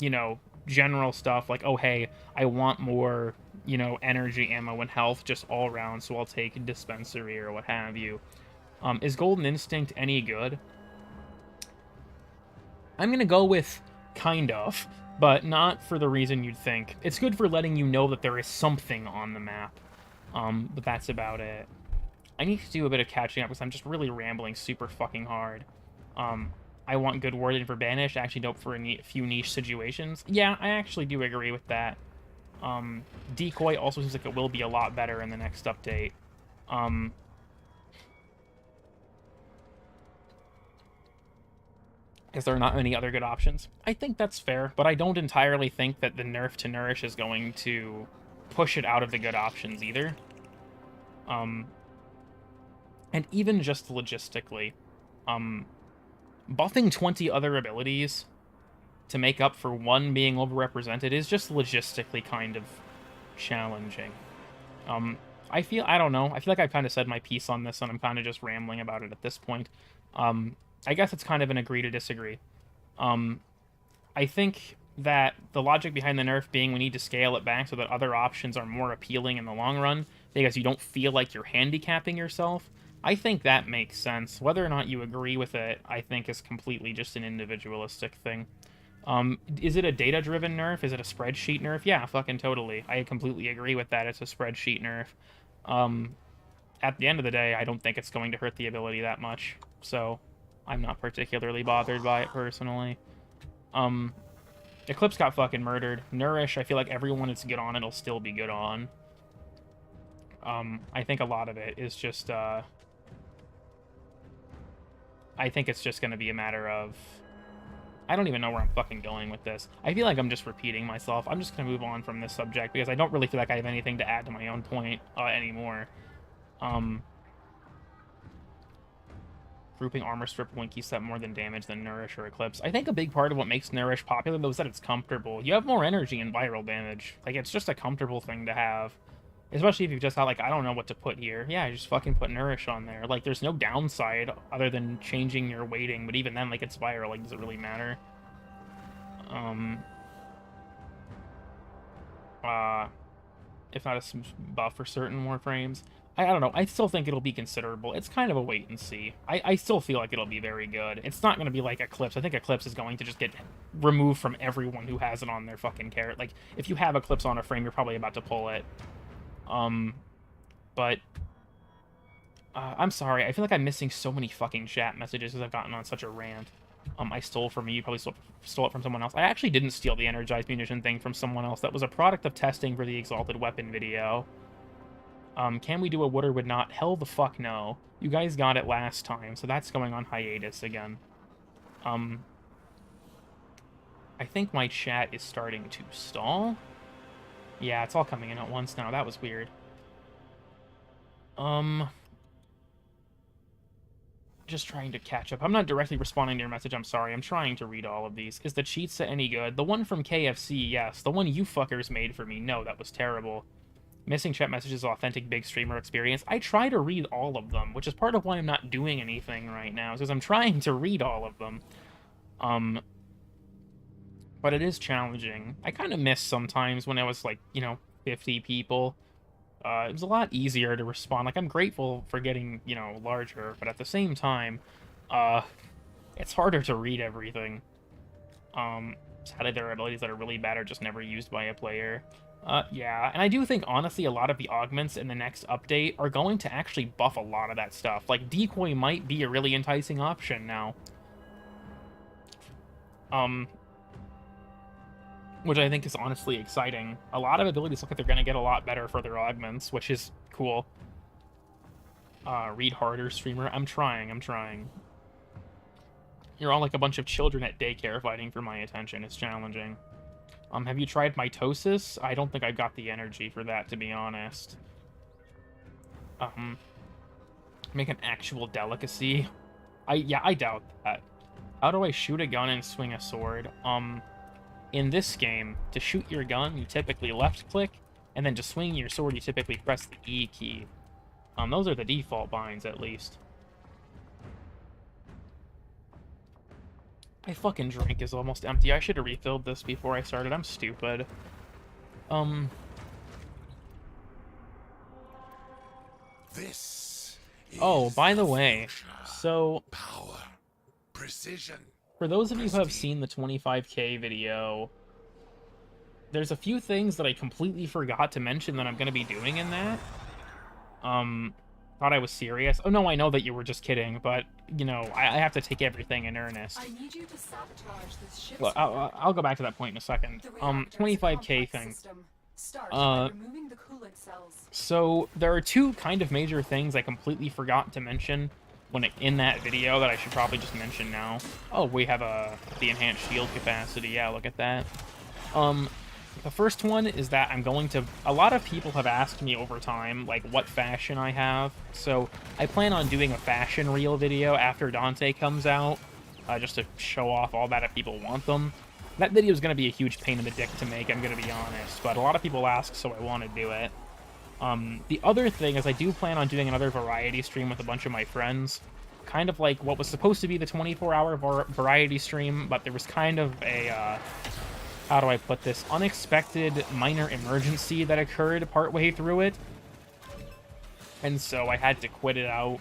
you know, general stuff like, oh, hey, I want more, you know, energy, ammo, and health just all around, so I'll take Dispensary or what have you. Is Golden Instinct any good? I'm gonna go with kind of, but not for the reason you'd think. It's good for letting you know that there is something on the map, but that's about it. I need to do a bit of catching up because I'm just really rambling super fucking hard. I want good wording for Banish, actually dope for a few niche situations. Yeah, I actually do agree with that. Decoy also seems like it will be a lot better in the next update. Is there not many other good options? I think that's fair, but I don't entirely think that the nerf to Nourish is going to push it out of the good options either. And even just logistically, buffing 20 other abilities to make up for one being overrepresented is just logistically kind of challenging. I don't know, I feel like I've kind of said my piece on this, and I'm kind of just rambling about it at this point. I guess it's kind of an agree to disagree. I think that the logic behind the nerf being we need to scale it back so that other options are more appealing in the long run because you don't feel like you're handicapping yourself. I think that makes sense. Whether or not you agree with it, I think is completely just an individualistic thing. Is it a data-driven nerf? Is it a spreadsheet nerf? Yeah, fucking totally. I completely agree with that. It's a spreadsheet nerf. At the end of the day, I don't think it's going to hurt the ability that much, so I'm not particularly bothered by it personally. Eclipse got fucking murdered. Nourish, I feel like everyone that's good on it'll still be good on. I think a lot of it is just, I think it's just going to be a matter of... I don't even know where I'm fucking going with this. I feel like I'm just repeating myself. I'm just going to move on from this subject because I don't really feel like I have anything to add to my own point anymore. Grouping armor strip Winky set more than damage than Nourish or Eclipse. I think a big part of what makes Nourish popular, though, is that it's comfortable. You have more energy in viral damage. Like, it's just a comfortable thing to have. Especially if you've just got, like, I don't know what to put here. Yeah, I just fucking put Nourish on there. Like, there's no downside other than changing your weighting, but even then, like, it's viral. Like, does it really matter? If not a buff for certain Warframes. I don't know. I still think it'll be considerable. It's kind of a wait and see. I still feel like it'll be very good. It's not going to be like Eclipse. I think Eclipse is going to just get removed from everyone who has it on their fucking carrot. Like, if you have Eclipse on a frame, you're probably about to pull it. But I'm sorry. I feel like I'm missing so many fucking chat messages as I've gotten on such a rant. I stole from me. You probably stole it from someone else. I actually didn't steal the energized munition thing from someone else. That was a product of testing for the Exalted Weapon video. Can we do a would or would not? Hell the fuck no. You guys got it last time, so that's going on hiatus again. I think my chat is starting to stall. Yeah, it's all coming in at once now. That was weird. Just trying to catch up. I'm not directly responding to your message, I'm sorry. I'm trying to read all of these. Is the cheat set any good? The one from KFC, yes. The one you fuckers made for me, no, that was terrible. Missing chat messages, authentic big streamer experience. I try to read all of them, which is part of why I'm not doing anything right now, because I'm trying to read all of them. But it is challenging. I kind of miss sometimes when I was like, you know, 50 people. It was a lot easier to respond. Like, I'm grateful for getting, you know, larger, but at the same time, it's harder to read everything. Sadly, there are abilities that are really bad or just never used by a player. Yeah, and I do think, honestly, a lot of the augments in the next update are going to actually buff a lot of that stuff. Like, Decoy might be a really enticing option now. Which I think is honestly exciting. A lot of abilities look like they're going to get a lot better for their augments, which is cool. Read harder, streamer. I'm trying. You're all like a bunch of children at daycare fighting for my attention. It's challenging. Have you tried mitosis? I don't think I got the energy for that, to be honest. Make an actual delicacy. Yeah, I doubt that. How do I shoot a gun and swing a sword? In this game, to shoot your gun, you typically left-click, and then to swing your sword, you typically press the E key. Those are the default binds, at least. My fucking drink is almost empty. I should have refilled this before I started. I'm stupid. This Oh, is by the way, so... power, precision. For those of you who have seen the 25K video, there's a few things that I completely forgot to mention that I'm going to be doing in that. Thought I was serious. Oh, no, I know that you were just kidding, but, you know, I have to take everything in earnest. I need you to sabotage this ship's Well, I'll go back to that point in a second. 25K thing. Start by removing the coolant cells. So, there are two kind of major things I completely forgot to mention in that video that I should probably just mention now. Oh, we have the enhanced shield capacity. Yeah, look at that. The first one is that I'm going to... A lot of people have asked me over time, like, what fashion I have. So, I plan on doing a fashion reel video after Dante comes out, just to show off all that if people want them. That video is going to be a huge pain in the dick to make, I'm going to be honest, but a lot of people ask, so I want to do it. The other thing is I do plan on doing another variety stream with a bunch of my friends. Kind of like what was supposed to be the 24-hour variety stream, but there was kind of a how do I put this, unexpected minor emergency that occurred partway through it. And so I had to quit it out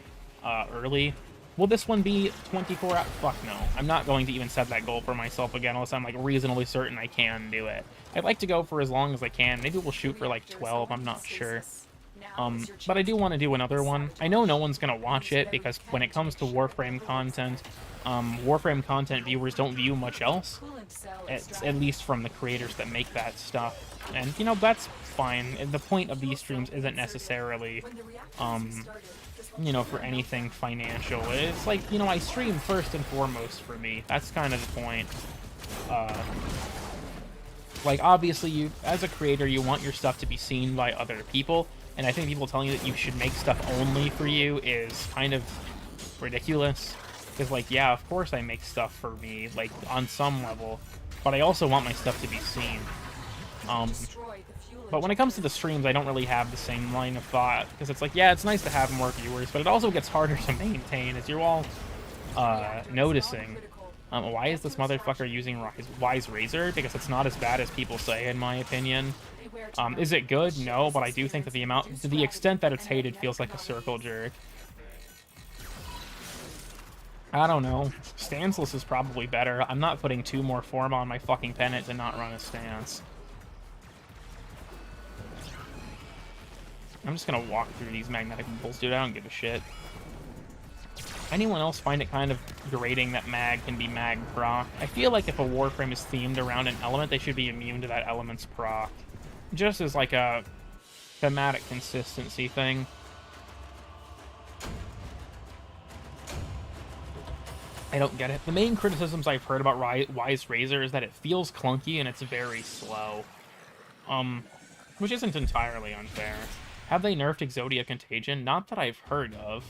early. Will this one be 24 hours? Fuck no. I'm not going to even set that goal for myself again unless I'm like reasonably certain I can do it. I'd like to go for as long as I can. Maybe we'll shoot for like 12, I'm not sure. But I do want to do another one. I know no one's going to watch it because when it comes to Warframe content viewers don't view much else. It's at least from the creators that make that stuff. And, you know, that's fine. And the point of these streams isn't necessarily, you know, for anything financial. It's like, you know, I stream first and foremost for me. That's kind of the point. Like, obviously, you, as a creator, you want your stuff to be seen by other people. And I think people telling you that you should make stuff only for you is kind of ridiculous. Because, like, yeah, of course I make stuff for me, like, on some level. But I also want my stuff to be seen. But when it comes to the streams, I don't really have the same line of thought. Because it's like, yeah, it's nice to have more viewers, but it also gets harder to maintain, as you're all noticing. Why is this motherfucker using Wise Razor? Because it's not as bad as people say, in my opinion. Is it good? No, but I do think that to the extent that it's hated feels like a circle jerk. I don't know. Stanceless is probably better. I'm not putting 2 more form on my fucking pennant to not run a stance. I'm just gonna walk through these magnetic missiles, dude. I don't give a shit. Anyone else find it kind of grating that mag can be mag proc? I feel like if a Warframe is themed around an element, they should be immune to that element's proc. Just as like a thematic consistency thing. I don't get it. The main criticisms I've heard about Wise Razor is that it feels clunky and it's very slow. Which isn't entirely unfair. Have they nerfed Exodia Contagion? Not that I've heard of.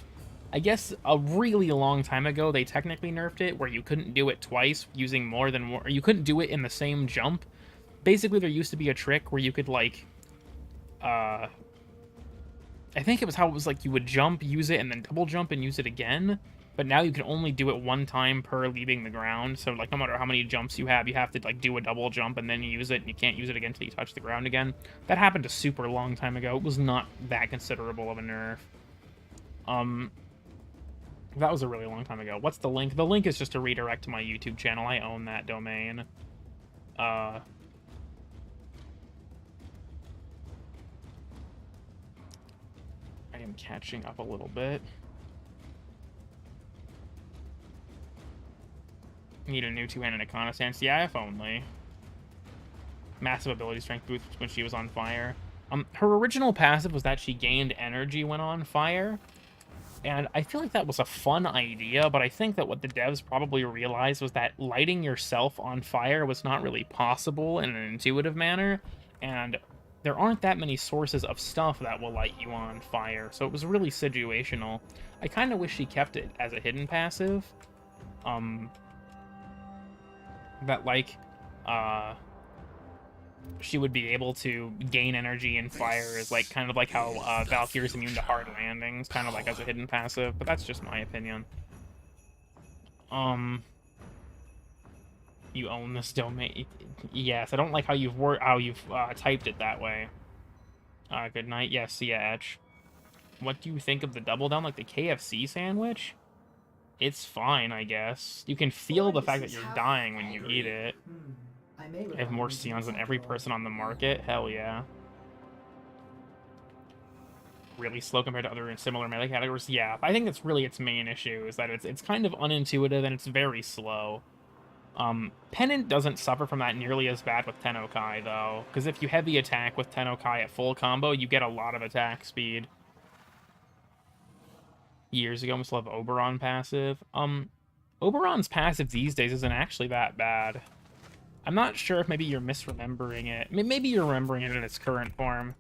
I guess a really long time ago they technically nerfed it where you couldn't do it twice using more than one, or you couldn't do it in the same jump. Basically there used to be a trick where you could like I think it was how it was like you would jump, use it, and then double jump and use it again. But now you can only do it one time per leaving the ground. So like no matter how many jumps you have to like do a double jump and then you use it, and you can't use it again until you touch the ground again. That happened a super long time ago. It was not that considerable of a nerf. That was a really long time ago. What's the link? The link is just a redirect to my YouTube channel. I own that domain. I am catching up a little bit. Need a new two-handed Icona stance. Yeah, if only. Massive ability strength boost when she was on fire. Her original passive was that she gained energy when on fire. And I feel like that was a fun idea, but I think that what the devs probably realized was that lighting yourself on fire was not really possible in an intuitive manner, and there aren't that many sources of stuff that will light you on fire, so it was really situational. I kind of wish she kept it as a hidden passive. That, like, she would be able to gain energy in fire is like kind of like how Valkyrie's immune to hard landings, kind of like as a hidden passive, but that's just my opinion. You own this domain. Yes, I don't like how you've typed it that way. Good night. Yes, see ya, Etch. What do you think of the double down, like the KFC sandwich? It's fine, I guess. You can feel the fact that you're dying when you eat it. I have more Sions than every person on the market? Hell yeah. Really slow compared to other similar melee categories? Yeah, I think that's really its main issue, is that it's kind of unintuitive and it's very slow. Pennant doesn't suffer from that nearly as bad with Tennokai, though, because if you heavy attack with Tennokai at full combo, you get a lot of attack speed. Years ago, we still have Oberon passive. Oberon's passive these days isn't actually that bad. I'm not sure if maybe you're misremembering it. Maybe you're remembering it in its current form.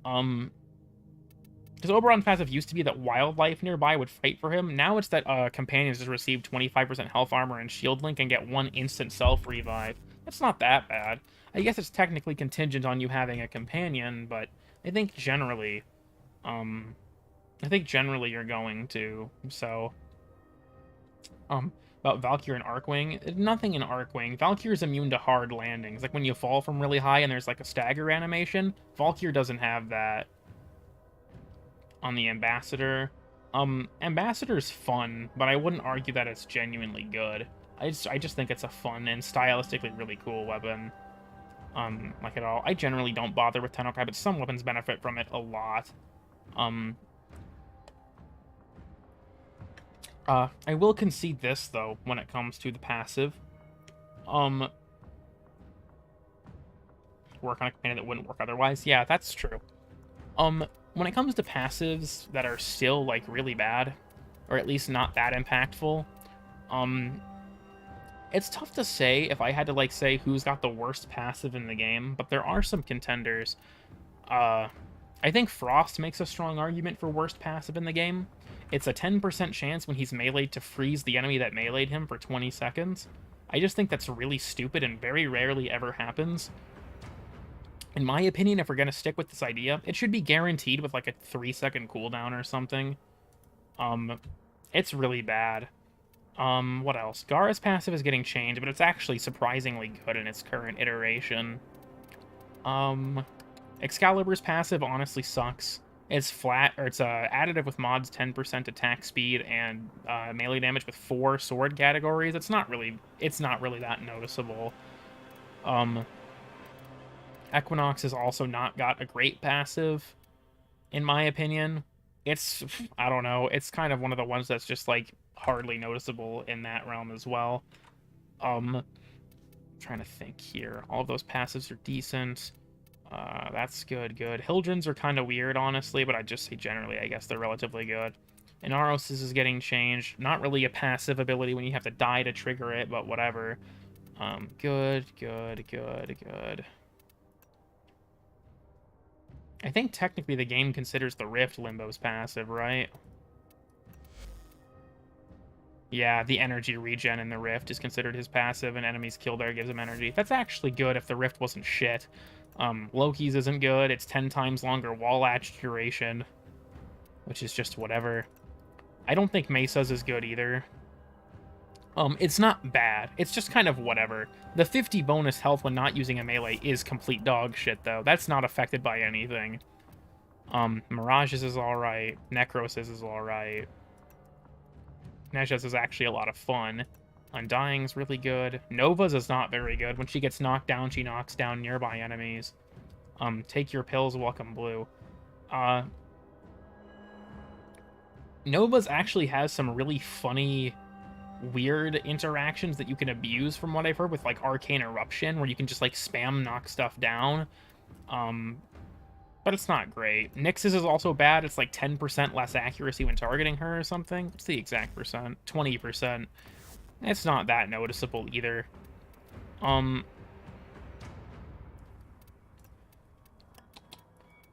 Because Oberon's passive used to be that wildlife nearby would fight for him. Now it's that companions just receive 25% health armor and shield link and get 1 instant self-revive. That's not that bad. I guess it's technically contingent on you having a companion, but I think generally... you're going to. So... about Valkyr and Arcwing. Nothing in Arcwing. Valkyr's immune to hard landings. Like when you fall from really high and there's like a stagger animation, Valkyr doesn't have that. On the Ambassador, Ambassador's fun, but I wouldn't argue that it's genuinely good. I just think it's a fun and stylistically really cool weapon. Like at all. I generally don't bother with Tennokai, but some weapons benefit from it a lot. I will concede this, though, when it comes to the passive. Work on a command that wouldn't work otherwise. Yeah, that's true. When it comes to passives that are still, like, really bad, or at least not that impactful, it's tough to say if I had to, like, say who's got the worst passive in the game, but there are some contenders. I think Frost makes a strong argument for worst passive in the game. It's a 10% chance when he's meleeed to freeze the enemy that meleeed him for 20 seconds. I just think that's really stupid and very rarely ever happens. In my opinion, if we're going to stick with this idea, it should be guaranteed with like a 3-second cooldown or something. It's really bad. What else? Gaara's passive is getting changed, but it's actually surprisingly good in its current iteration. Excalibur's passive honestly sucks. It's flat, or it's additive with mods 10% attack speed and melee damage with 4 sword categories. It's not really that noticeable. Equinox has also not got a great passive, in my opinion. It's, I don't know, it's kind of one of the ones that's just, like, hardly noticeable in that realm as well. Trying to think here. All of those passives are decent. That's good. Hildrens are kind of weird, honestly, but I'd just say generally, I guess they're relatively good. Inaros is getting changed. Not really a passive ability when you have to die to trigger it, but whatever. Good. I think technically the game considers the Rift Limbo's passive, right? Yeah, the energy regen in the Rift is considered his passive, and enemies killed there gives him energy. That's actually good if the Rift wasn't shit. Loki's isn't good. It's 10 times longer wall latch duration, which is just whatever. I don't think Mesa's is good either. It's not bad. It's just kind of whatever. The 50 bonus health when not using a melee is complete dog shit, though. That's not affected by anything. Mirage's is alright. Necros's is alright. Nezha's is actually a lot of fun. Undying's really good. Nova's is not very good. When she gets knocked down, she knocks down nearby enemies. Take your pills, welcome blue. Nova's actually has some really funny, weird interactions that you can abuse from what I've heard with, like, Arcane Eruption, where you can just, like, spam knock stuff down. But it's not great. Nyx's is also bad. It's like 10% less accuracy when targeting her or something. What's the exact percent? 20%. It's not that noticeable either.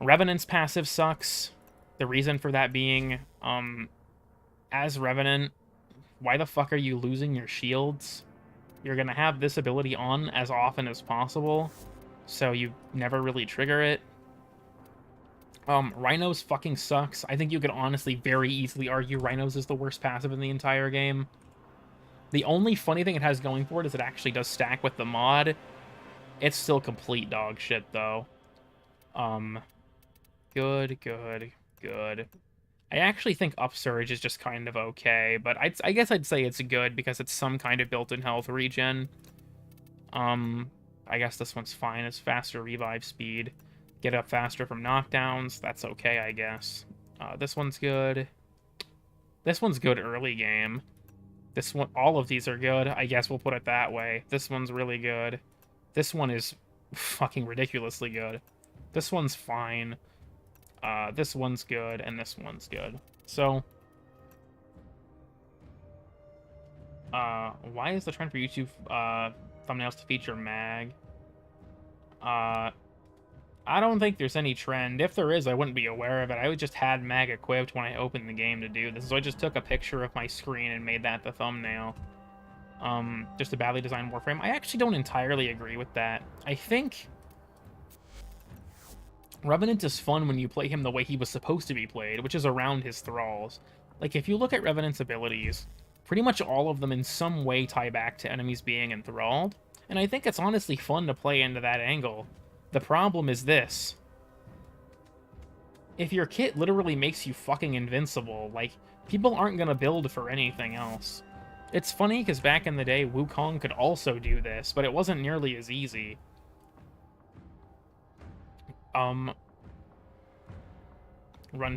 Revenant's passive sucks. The reason for that being, as Revenant, why the fuck are you losing your shields? You're gonna have this ability on as often as possible, so you never really trigger it. Rhinos fucking sucks. I think you could honestly very easily argue Rhinos is the worst passive in the entire game. The only funny thing it has going for it is it actually does stack with the mod. It's still complete dog shit, though. Good. I actually think Upsurge is just kind of okay, but I guess I'd say it's good because it's some kind of built-in health regen. I guess this one's fine. It's faster revive speed. Get up faster from knockdowns. That's okay, I guess. This one's good. This one's good early game. This one, all of these are good. I guess we'll put it that way. This one's really good. This one is fucking ridiculously good. This one's fine. This one's good, and this one's good. So, why is the trend for YouTube thumbnails to feature mag? I don't think there's any trend. If there is, I wouldn't be aware of it. I just had mag equipped when I opened the game to do this, so I just took a picture of my screen and made that the thumbnail. Just a badly designed Warframe. I actually don't entirely agree with that. I think Revenant is fun when you play him the way he was supposed to be played, which is around his thralls. Like, if you look at Revenant's abilities, pretty much all of them in some way tie back to enemies being enthralled, and I think it's honestly fun to play into that angle. The problem is this. If your kit literally makes you fucking invincible, like, people aren't gonna build for anything else. It's funny, because back in the day, Wukong could also do this, but it wasn't nearly as easy. Runs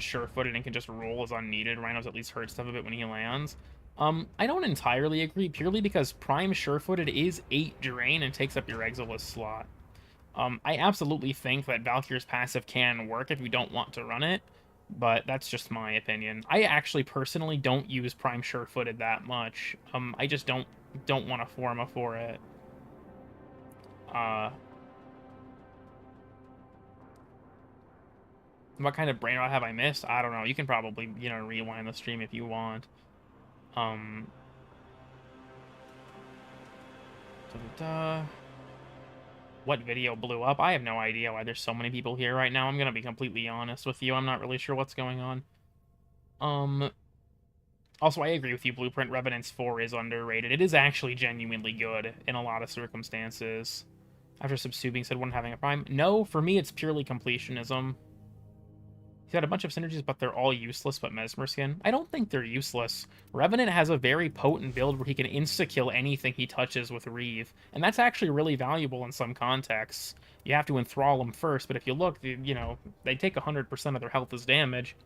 sure-footed and can just roll as unneeded. Rhinos at least hurt stuff a bit when he lands. I don't entirely agree, purely because Prime sure-footed is 8 drain and takes up your Exilus slot. I absolutely think that Valkyr's passive can work if you don't want to run it, but that's just my opinion. I actually personally don't use Prime sure-footed that much. I just don't want to Forma for it. What kind of brain rot have I missed? I don't know. You can probably, you know, rewind the stream if you want. What video blew up? I have no idea why there's so many people here right now. I'm gonna be completely honest with you. I'm not really sure what's going on. Also, I agree with you. Blueprint Revenants 4 is underrated. It is actually genuinely good in a lot of circumstances. After subsubing said one having a prime. No, for me, it's purely completionism. He's got a bunch of synergies, but they're all useless, but Mesmer Skin. I don't think they're useless. Revenant has a very potent build where he can insta-kill anything he touches with Reeve, and that's actually really valuable in some contexts. You have to enthrall them first, but if you look, you know, they take 100% of their health as damage.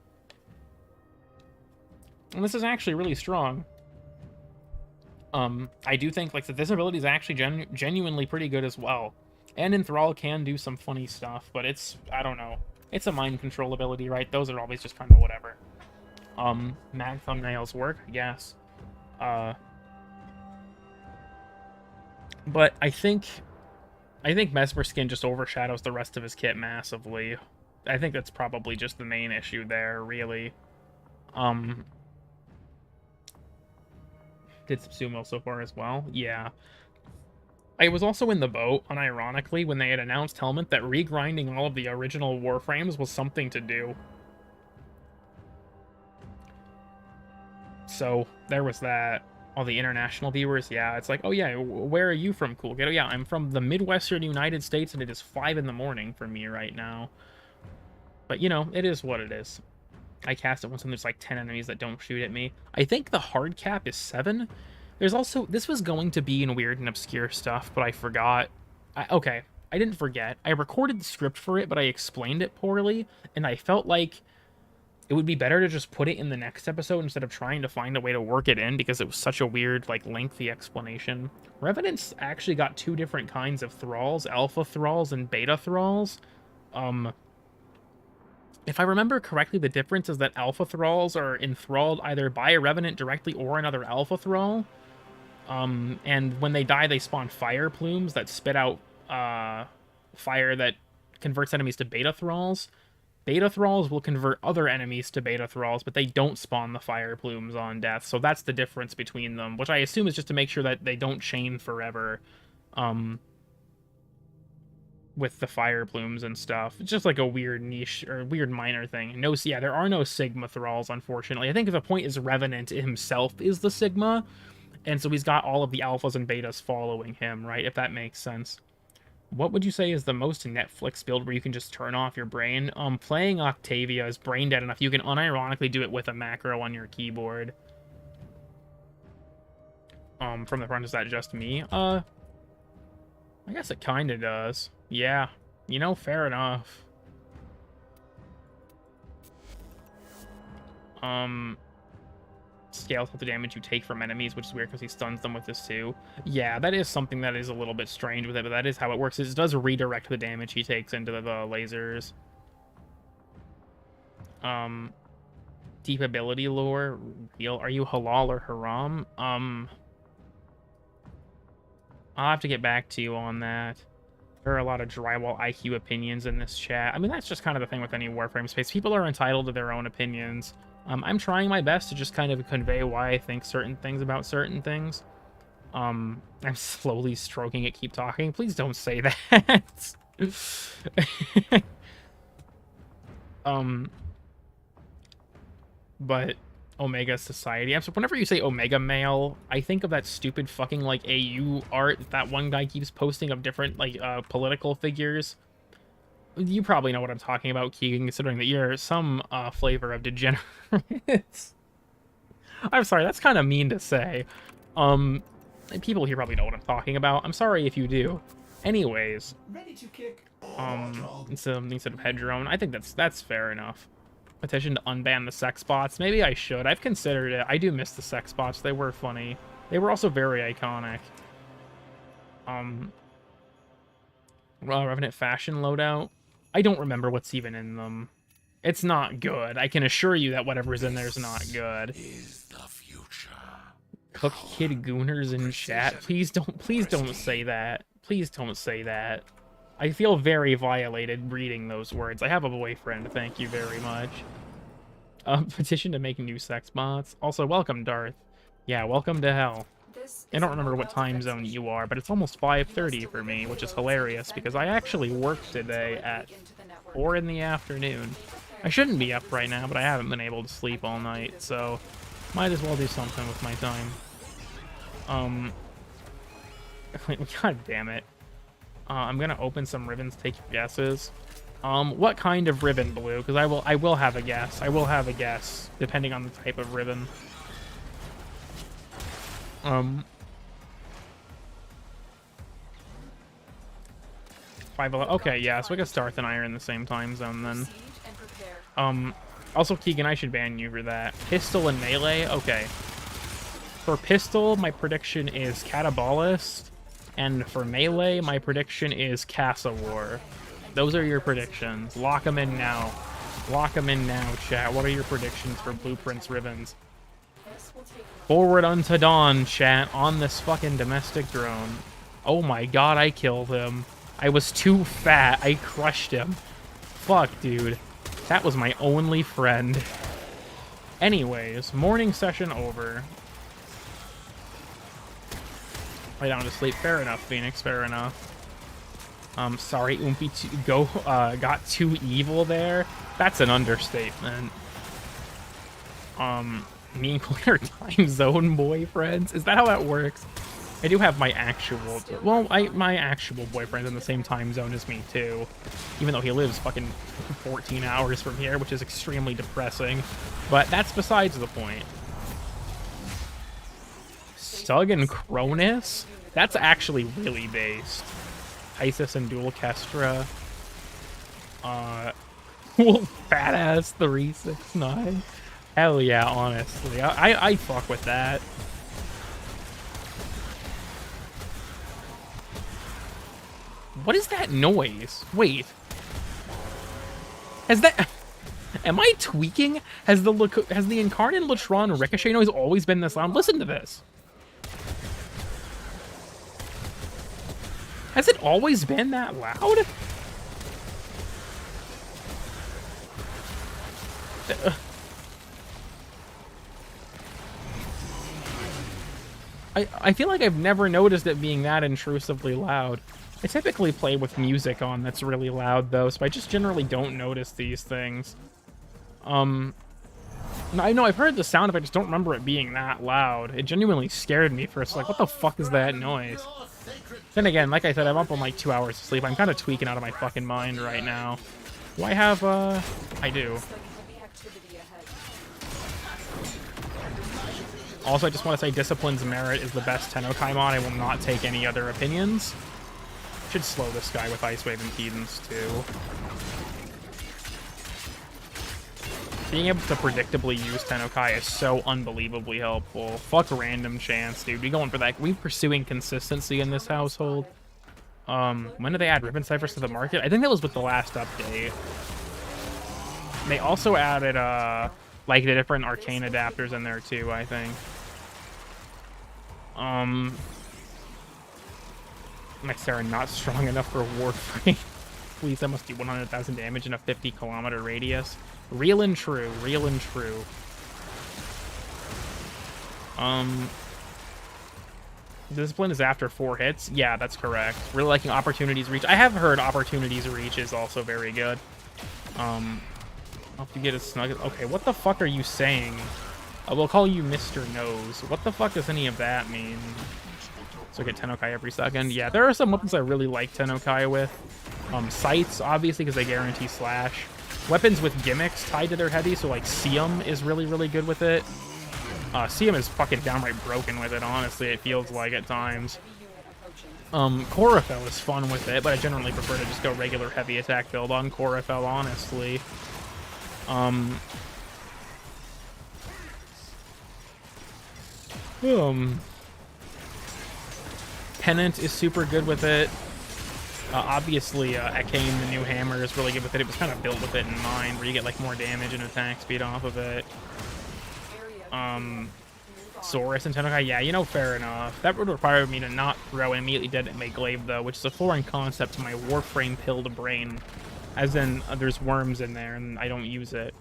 And this is actually really strong. I do think, like, that this ability is actually genuinely pretty good as well. And Enthrall can do some funny stuff, but it's, I don't know. It's a mind control ability, right? Those are always just kind of whatever. Mag thumbnails work, yes. But I think Mesmer Skin just overshadows the rest of his kit massively. I think that's probably just the main issue there, really. Did Subsumo so far as well? Yeah. I was also in the boat, unironically, when they had announced Helmet that regrinding all of the original Warframes was something to do. So, there was that. All the international viewers, yeah, it's like, oh yeah, where are you from, Cool Kid? Oh yeah, I'm from the Midwestern United States, and it is 5 in the morning for me right now. But, you know, it is what it is. I cast it once and there's like 10 enemies that don't shoot at me. I think the hard cap is 7. There's also, this was going to be in weird and obscure stuff, but I forgot. Okay, I didn't forget. I recorded the script for it, but I explained it poorly, and I felt like it would be better to just put it in the next episode instead of trying to find a way to work it in, because it was such a weird, like, lengthy explanation. Revenants actually got 2 different kinds of thralls, alpha thralls and beta thralls. If I remember correctly, the difference is that alpha thralls are enthralled either by a revenant directly or another alpha thrall. And when they die, they spawn fire plumes that spit out fire that converts enemies to beta thralls. Beta thralls will convert other enemies to beta thralls, but they don't spawn the fire plumes on death. So that's the difference between them, which I assume is just to make sure that they don't chain forever. With the fire plumes and stuff. It's just like a weird niche, or weird minor thing. No, yeah, there are no Sigma thralls, unfortunately. I think the point is Revenant himself is the Sigma, and so he's got all of the alphas and betas following him, right? If that makes sense. What would you say is the most Netflix build where you can just turn off your brain? Playing Octavia is brain dead enough. You can unironically do it with a macro on your keyboard. From the front, is that just me? I guess it kinda does. Yeah, you know, fair enough. Scales with the damage you take from enemies, which is weird because he stuns them with this too. Yeah, that is something that is a little bit strange with it, but that is how it works. It does redirect the damage he takes into the lasers. Deep ability lore. Are you halal or haram? I'll have to get back to you on that. There are a lot of drywall IQ opinions in this chat. I mean, that's just kind of the thing with any Warframe space. People are entitled to their own opinions. I'm trying my best to just kind of convey why I think certain things about certain things. I'm slowly stroking it. Keep talking. Please don't say that. But Omega Society. I'm so whenever you say Omega Mail, I think of that stupid fucking like AU art that one guy keeps posting of different like political figures. You probably know what I'm talking about, Keegan, considering that you're some flavor of degenerates. I'm sorry, that's kind of mean to say. People here probably know what I'm talking about. I'm sorry if you do. Anyways, Ready to kick. instead of head drone, I think that's fair enough. Petition to unban the sex bots. Maybe I should. I've considered it. I do miss the sex bots. They were funny. They were also very iconic. Revenant fashion loadout. I don't remember what's even in them. It's not good. I can assure you that whatever's in there is not good. Is the future. Cook Kid Gooners in chat. Please don't say that. Please don't say that. I feel very violated reading those words. I have a boyfriend, thank you very much. Petition to make new sex bots. Also, welcome, Darth. Yeah, welcome to hell. I don't remember what time zone you are, but it's almost 5:30 for me, which is hilarious because I actually worked today at 4 in the afternoon. I shouldn't be up right now, but I haven't been able to sleep all night, so might as well do something with my time. God damn it. I'm gonna open some ribbons, take your guesses. What kind of ribbon, Blue? Because I will have a guess. I will have a guess, depending on the type of ribbon. 5:11. Okay, yeah, so I guess Darth and I are in the same time zone then. Also, Keegan, I should ban you for that. Pistol and melee? Okay. For pistol, my prediction is Catabolist. And for melee, my prediction is Casa War. Those are your predictions. Lock them in now. Lock them in now, chat. What are your predictions for Blueprints Ribbons? Forward unto dawn, chat, on this fucking domestic drone. Oh my god, I killed him. I was too fat. I crushed him. Fuck, dude. That was my only friend. Anyways, morning session over. Lay down to sleep. Fair enough, Phoenix. Fair enough. Sorry, Oompy got too evil there. That's an understatement. Me and Chloe are time zone boyfriends. Is that how that works? I do have my actual... Well, my actual boyfriend in the same time zone as me, too. Even though he lives fucking 14 hours from here, which is extremely depressing. But that's besides the point. Stug and Cronus? That's actually really based. Isis and Dual Kestra. Badass 369. Hell yeah, honestly. I fuck with that. What is that noise? Wait. Has that... Am I tweaking? Has the Incarnate Latron Ricochet noise always been this loud? Listen to this. Has it always been that loud? I feel like I've never noticed it being that intrusively loud. I typically play with music on that's really loud, though, so I just generally don't notice these things. I know I've heard the sound, if I just don't remember it being that loud. It genuinely scared me first, like, what the fuck is that noise? Then again, like I said, I'm up on like 2 hours of sleep. I'm kind of tweaking out of my fucking mind right now. Do I have, I do. Also, I just want to say Discipline's Merit is the best Tennokai mod. I will not take any other opinions. Should slow this guy with Ice Wave Impedance, too. Being able to predictably use Tennokai is so unbelievably helpful. Fuck random chance, dude. We going for that. We pursuing consistency in this household. When did they add Ribbon Ciphers to the market? I think that was with the last update. They also added, like, the different arcane adapters in there, too, I think. My Sarah not strong enough for Warframe. Please, that must do 100,000 damage in a 50-kilometer radius. Real and true. Real and true. Discipline is after 4 hits? Yeah, that's correct. Really liking Opportunities Reach. I have heard Opportunities Reach is also very good. I'll have to get a snug... Okay, what the fuck are you saying? We'll call you Mr. Nose. What the fuck does any of that mean? So I get Tennokai every second. Yeah, there are some weapons I really like Tennokai with. Sights, obviously, because they guarantee slash. Weapons with gimmicks tied to their heavy, so like Siam is really, really good with it. Siam is fucking downright broken with it, honestly, it feels like at times. Chlorophyll is fun with it, but I generally prefer to just go regular heavy attack build on Chlorophyll, honestly. Pennant is super good with it. Obviously, Ekane, the new hammer, is really good with it. It was kind of built with it in mind, where you get like more damage and attack speed off of it. Saurus and Tennokai, yeah, you know, fair enough. That would require me to not throw and immediately detonate Glaive, though, which is a foreign concept to my Warframe pilled brain. As in, there's worms in there, and I don't use it.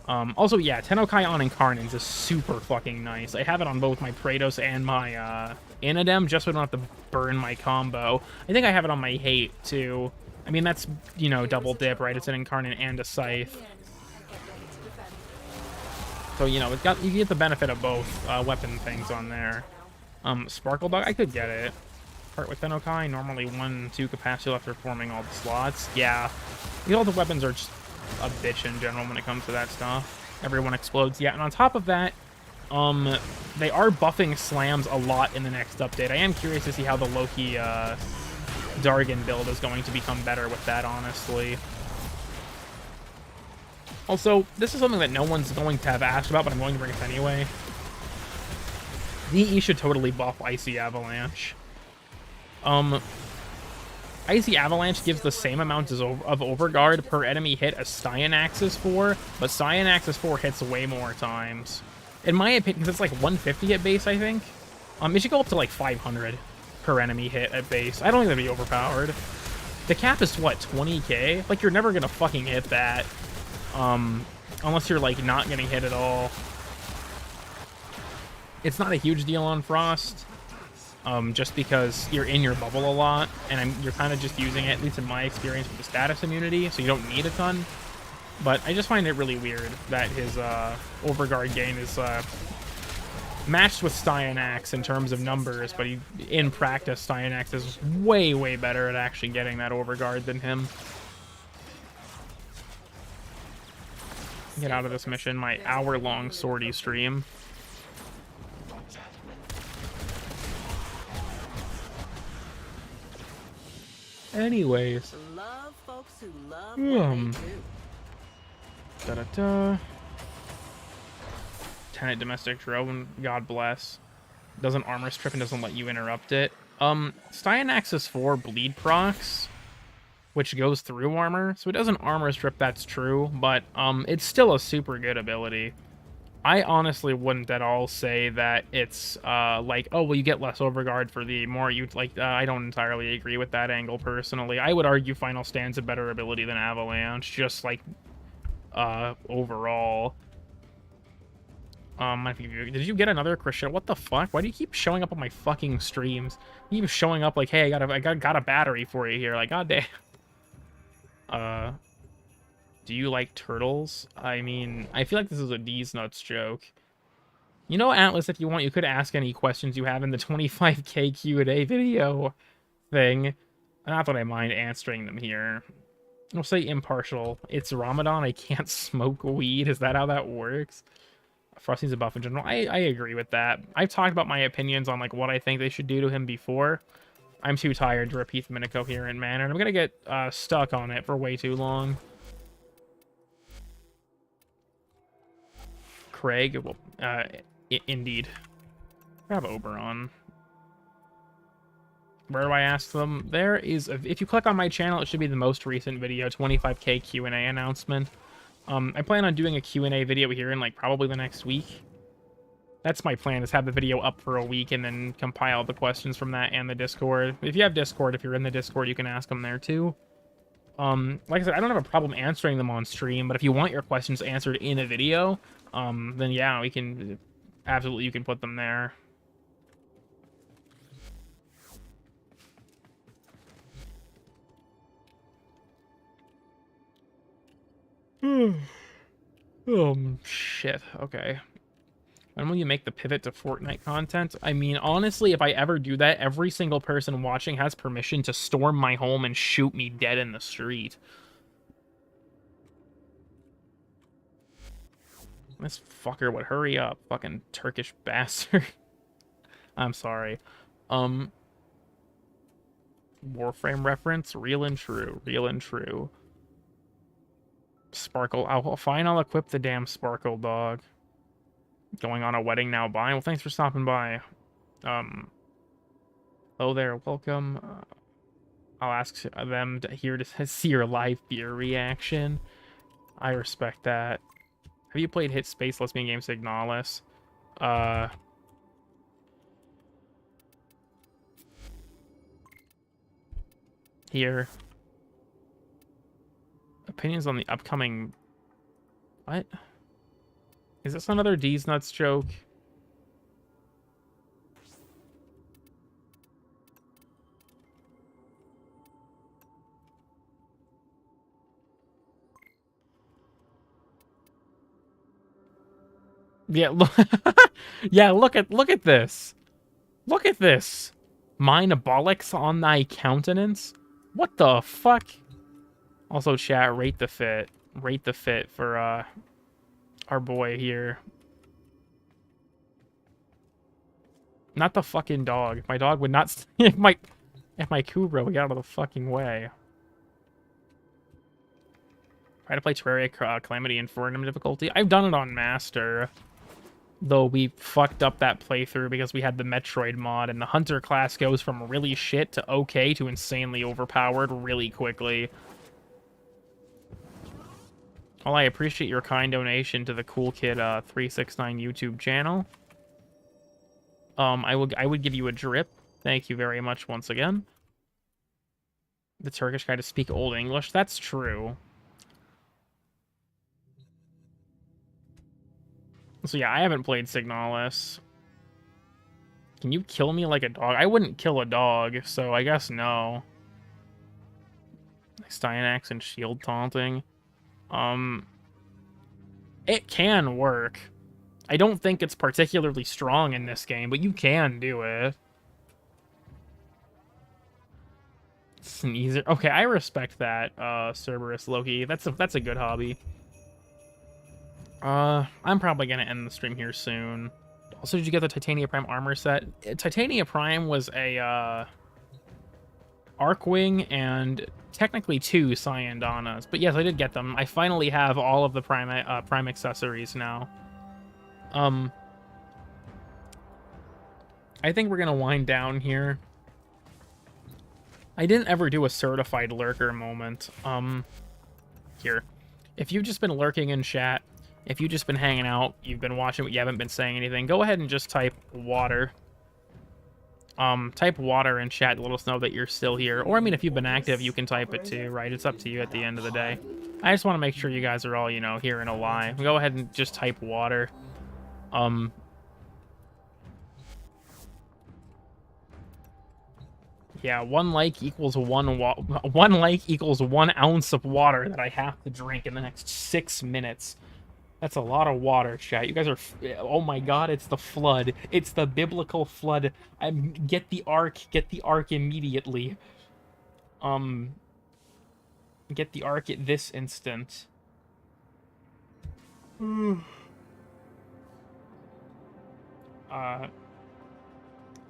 Also, yeah, Tennokai on Incarnate is super fucking nice. I have it on both my Praetos and my Inadem, just so I don't have to burn my combo. I think I have it on my Hate, too. I mean, that's, you know, double dip, right? It's an Incarnate and a Scythe. So, you know, you get the benefit of both weapon things on there. Sparkle Dog, I could get it. Part with Tennokai, normally 1-2 capacity after forming all the slots. Yeah, all the weapons are just a bitch in general when it comes to that stuff. Everyone explodes. Yeah, and on top of that, they are buffing slams a lot in the next update. I am curious to see how the Loki Dargan build is going to become better with that, honestly. Also, this is something that no one's going to have asked about, but I'm going to bring it up anyway. DE should totally buff Icy Avalanche. Icy Avalanche gives the same amount of Overguard per enemy hit as Cyanax's 4, but Cyanax's 4 hits way more times. In my opinion, because it's like 150 at base, I think. It should go up to like 500 per enemy hit at base. I don't think that'd be overpowered. The cap is, what, 20k? Like, you're never gonna fucking hit that. Unless you're, like, not getting hit at all. It's not a huge deal on Frost. Just because you're in your bubble a lot, and you're kind of just using it, at least in my experience, with the status immunity, so you don't need a ton. But I just find it really weird that his Overguard gain is matched with Cyanax in terms of numbers, but in practice, Cyanax is way, way better at actually getting that Overguard than him. Get out of this mission, my hour-long sortie stream. Anyways. Love folks who love what they do. Tenant domestic drone, God bless. Doesn't armor strip and doesn't let you interrupt it. Cyanax's 4 bleed procs, which goes through armor, so it doesn't armor strip, that's true, but it's still a super good ability. I honestly wouldn't at all say that it's like, oh, well, you get less Overguard for the more you like. I don't entirely agree with that angle personally. I would argue Final Stand's a better ability than Avalanche, just like overall. Did you get another Christian? What the fuck? Why do you keep showing up on my fucking streams? You keep showing up like, hey, I got a battery for you here. Like, goddamn. Do you like turtles? I mean, I feel like this is a D's nuts joke. You know, Atlas, if you want, you could ask any questions you have in the 25k Q&A video thing. Not that I mind answering them here. I'll say impartial. It's Ramadan, I can't smoke weed. Is that how that works? Frosty's a buff in general. I agree with that. I've talked about my opinions on like what I think they should do to him before. I'm too tired to repeat them in a coherent manner, and I'm gonna get stuck on it for way too long. Craig, well, indeed. Grab Oberon. Where do I ask them? There is, if you click on my channel, it should be the most recent video, 25k Q&A announcement. I plan on doing a Q&A video here in like probably the next week. That's my plan, is have the video up for a week and then compile the questions from that and the Discord. If you have Discord, if you're in the Discord, you can ask them there too. Like I said, I don't have a problem answering them on stream, but if you want your questions answered in a video, then yeah, we can, absolutely, you can put them there. Shit, okay. When will you make the pivot to Fortnite content? I mean, honestly, if I ever do that, every single person watching has permission to storm my home and shoot me dead in the street. This fucker would hurry up. Fucking Turkish bastard. I'm sorry. Warframe reference? Real and true. Real and true. Sparkle. Fine, I'll equip the damn Sparkle dog. Going on a wedding now. Bye. Well, thanks for stopping by. Hello there. Welcome. I'll ask them here to see your live beer reaction. I respect that. Have you played Hit Space Lesbian Game Signalis? Here. Opinions on the upcoming... What? Is this another D's Nuts joke? Yeah, look, yeah, look at this. Look at this. Mine bollocks on thy countenance? What the fuck? Also, chat, rate the fit. Rate the fit for our boy here. Not the fucking dog. My dog would not if my Kubra would get out of the fucking way. Try to play Terraria Calamity in Forum difficulty. I've done it on Master. Though we fucked up that playthrough because we had the Metroid mod, and the Hunter class goes from really shit to okay to insanely overpowered really quickly. Well, I appreciate your kind donation to the Cool Kid 369 YouTube channel. I would give you a drip. Thank you very much once again. The Turkish guy to speak Old English. That's true. So yeah, I haven't played Signalis. Can you kill me like a dog? I wouldn't kill a dog, so I guess no. Styanax and shield taunting. It can work. I don't think it's particularly strong in this game, but you can do it. Sneezer. Okay, I respect that, Cerberus Loki. That's a good hobby. I'm probably gonna end the stream here soon. Also, did you get the Titania Prime armor set? Titania Prime was a Arcwing and technically 2 Cyandanas. But yes, I did get them. I finally have all of the Prime accessories now. I think we're gonna wind down here. I didn't ever do a certified lurker moment. Here. If you've just been lurking in chat, if you've just been hanging out, you've been watching, but you haven't been saying anything, go ahead and just type water. Type water in chat to let us know that you're still here. Or, I mean, if you've been active, you can type it too, right? It's up to you at the end of the day. I just want to make sure you guys are all, you know, here and alive. Go ahead and just type water. Yeah, 1 like equals 1 like equals 1 ounce of water that I have to drink in the next 6 minutes. That's a lot of water, chat. You guys are... Oh my god, it's the flood. It's the biblical flood. Get the ark. Get the ark immediately. Get the ark at this instant.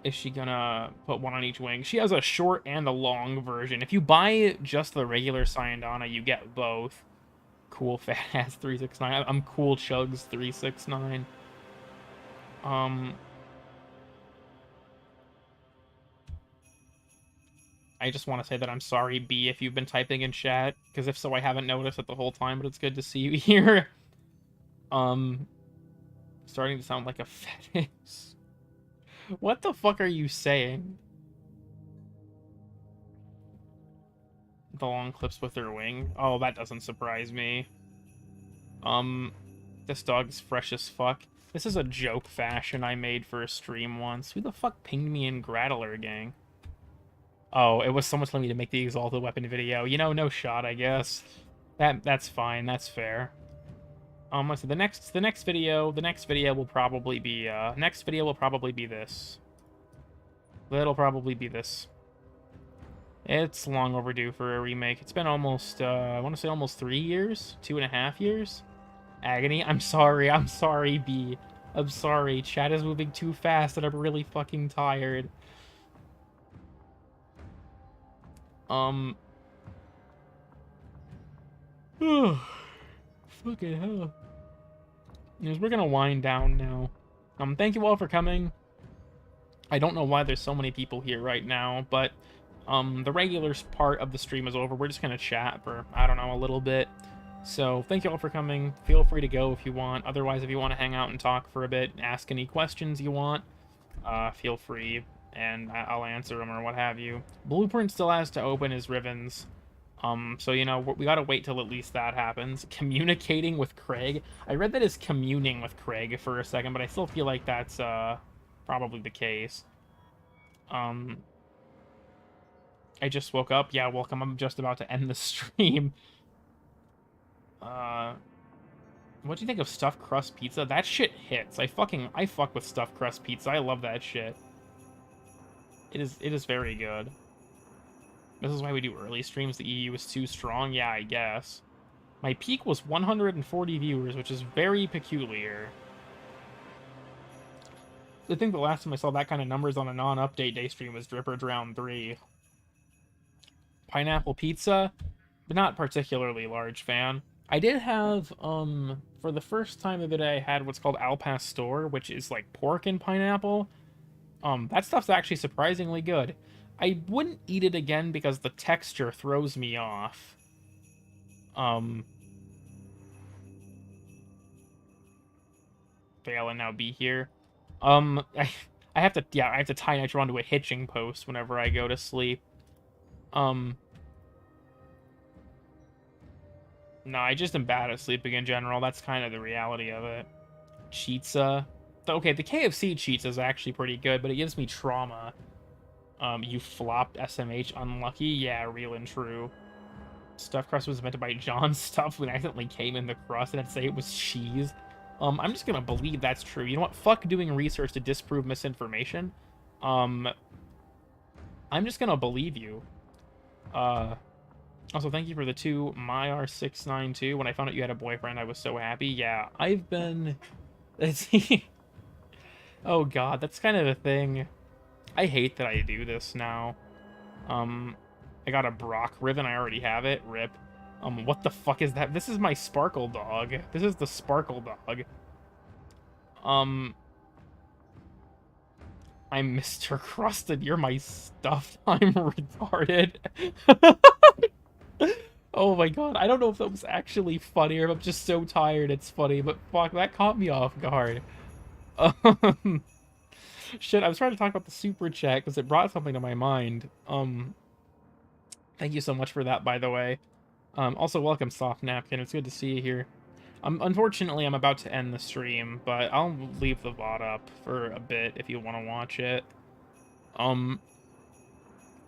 Is she gonna put 1 on each wing? She has a short and a long version. If you buy just the regular Cyandana, you get both. Cool fat ass 369. I'm cool chugs 369. I just want to say that I'm sorry, B, if you've been typing in chat, because if so, I haven't noticed it the whole time, but it's good to see you here. Starting to sound like a fetish. What the fuck are you saying? The long clips with her wing? Oh, that doesn't surprise me. This dog's fresh as fuck. This is a joke fashion I made for a stream once. Who the fuck pinged me in Grattler, gang? Oh, it was someone telling me to make the Exalted Weapon video. You know, no shot, I guess. That's fine. That's fair. Let's see, the next video will probably be this. It'll probably be this. It's long overdue for a remake. It's been almost, I want to say almost 3 years, 2.5 years. Agony, I'm sorry, B. I'm sorry, chat is moving too fast and I'm really fucking tired. Fucking hell. Anyways, we're gonna wind down now. Thank you all for coming. I don't know why there's so many people here right now, but the regular part of the stream is over. We're just gonna chat for, I don't know, a little bit. So thank you all for coming. Feel free to go if you want. Otherwise, if you want to hang out and talk for a bit, ask any questions you want, feel free, and I'll answer them or what have you. Blueprint still has to open his Rivens. So, you know, we gotta wait till at least that happens. Communicating with Craig. I read that as communing with Craig for a second, but I still feel like that's, probably the case. I just woke up. Yeah, welcome. I'm just about to end the stream. What do you think of stuffed crust pizza? That shit hits. I fuck with stuffed crust pizza. I love that shit. It is very good. This is why we do early streams. The EU is too strong. Yeah, I guess. My peak was 140 viewers, which is very peculiar. I think the last time I saw that kind of numbers on a non-update day stream was Dripper Drown 3. Pineapple pizza, but not particularly large fan. I did have, for the first time the other day, I had what's called Al Pastor, which is like pork and pineapple. That stuff's actually surprisingly good. I wouldn't eat it again because the texture throws me off. Fail and now be here. I have to tie Nitro onto a hitching post whenever I go to sleep. No, I just am bad at sleeping in general. That's kind of the reality of it. Cheetza. Okay, the KFC cheetza is actually pretty good, but it gives me trauma. You flopped SMH unlucky? Yeah, real and true. Stuffed crust was meant to buy John's stuff when I accidentally came in the crust and I'd say it was cheese. I'm just gonna believe that's true. You know what? Fuck doing research to disprove misinformation. I'm just gonna believe you. Also, thank you for the 2 MyR692. When I found out you had a boyfriend, I was so happy. Yeah, I've been... Oh god, that's kind of the thing. I hate that I do this now. I got a Brock Riven. I already have it. Rip. What the fuck is that? This is my Sparkle Dog. This is the Sparkle Dog. I'm Mr. Crusted. You're my stuff. I'm retarded. Oh my god. I don't know if that was actually funny or if I'm just so tired it's funny, but fuck, that caught me off guard. Shit, I was trying to talk about the super chat because it brought something to my mind. Thank you so much for that, by the way. Also, welcome, Soft Napkin. It's good to see you here. Unfortunately, I'm about to end the stream, but I'll leave the VOD up for a bit if you want to watch it.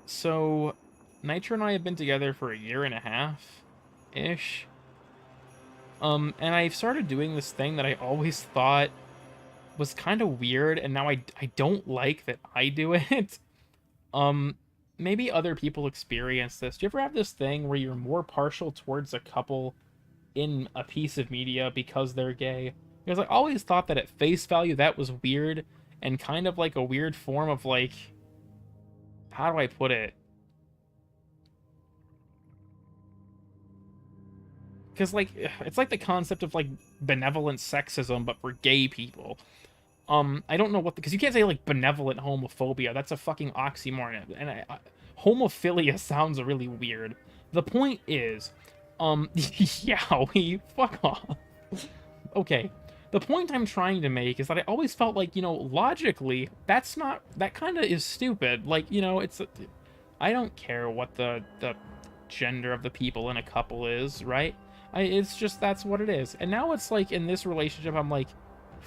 So, Nitro and I have been together for 1.5 years-ish. And I've started doing this thing that I always thought was kind of weird, and now I don't like that I do it. Maybe other people experience this. Do you ever have this thing where you're more partial towards a couple in a piece of media because they're gay? Because I always thought that at face value that was weird, and kind of like a weird form of like... How do I put it? Because, like, it's like the concept of, like, benevolent sexism, but for gay people. I don't know what... Because you can't say, like, benevolent homophobia. That's a fucking oxymoron. And homophilia sounds really weird. The point is... yeah, we... Fuck off. Okay. The point I'm trying to make is that I always felt like, you know, logically, that's not... That kind of is stupid. Like, you know, it's... I don't care what the gender of the people in a couple is, right? It's just, that's what it is. And now it's like, in this relationship, I'm like,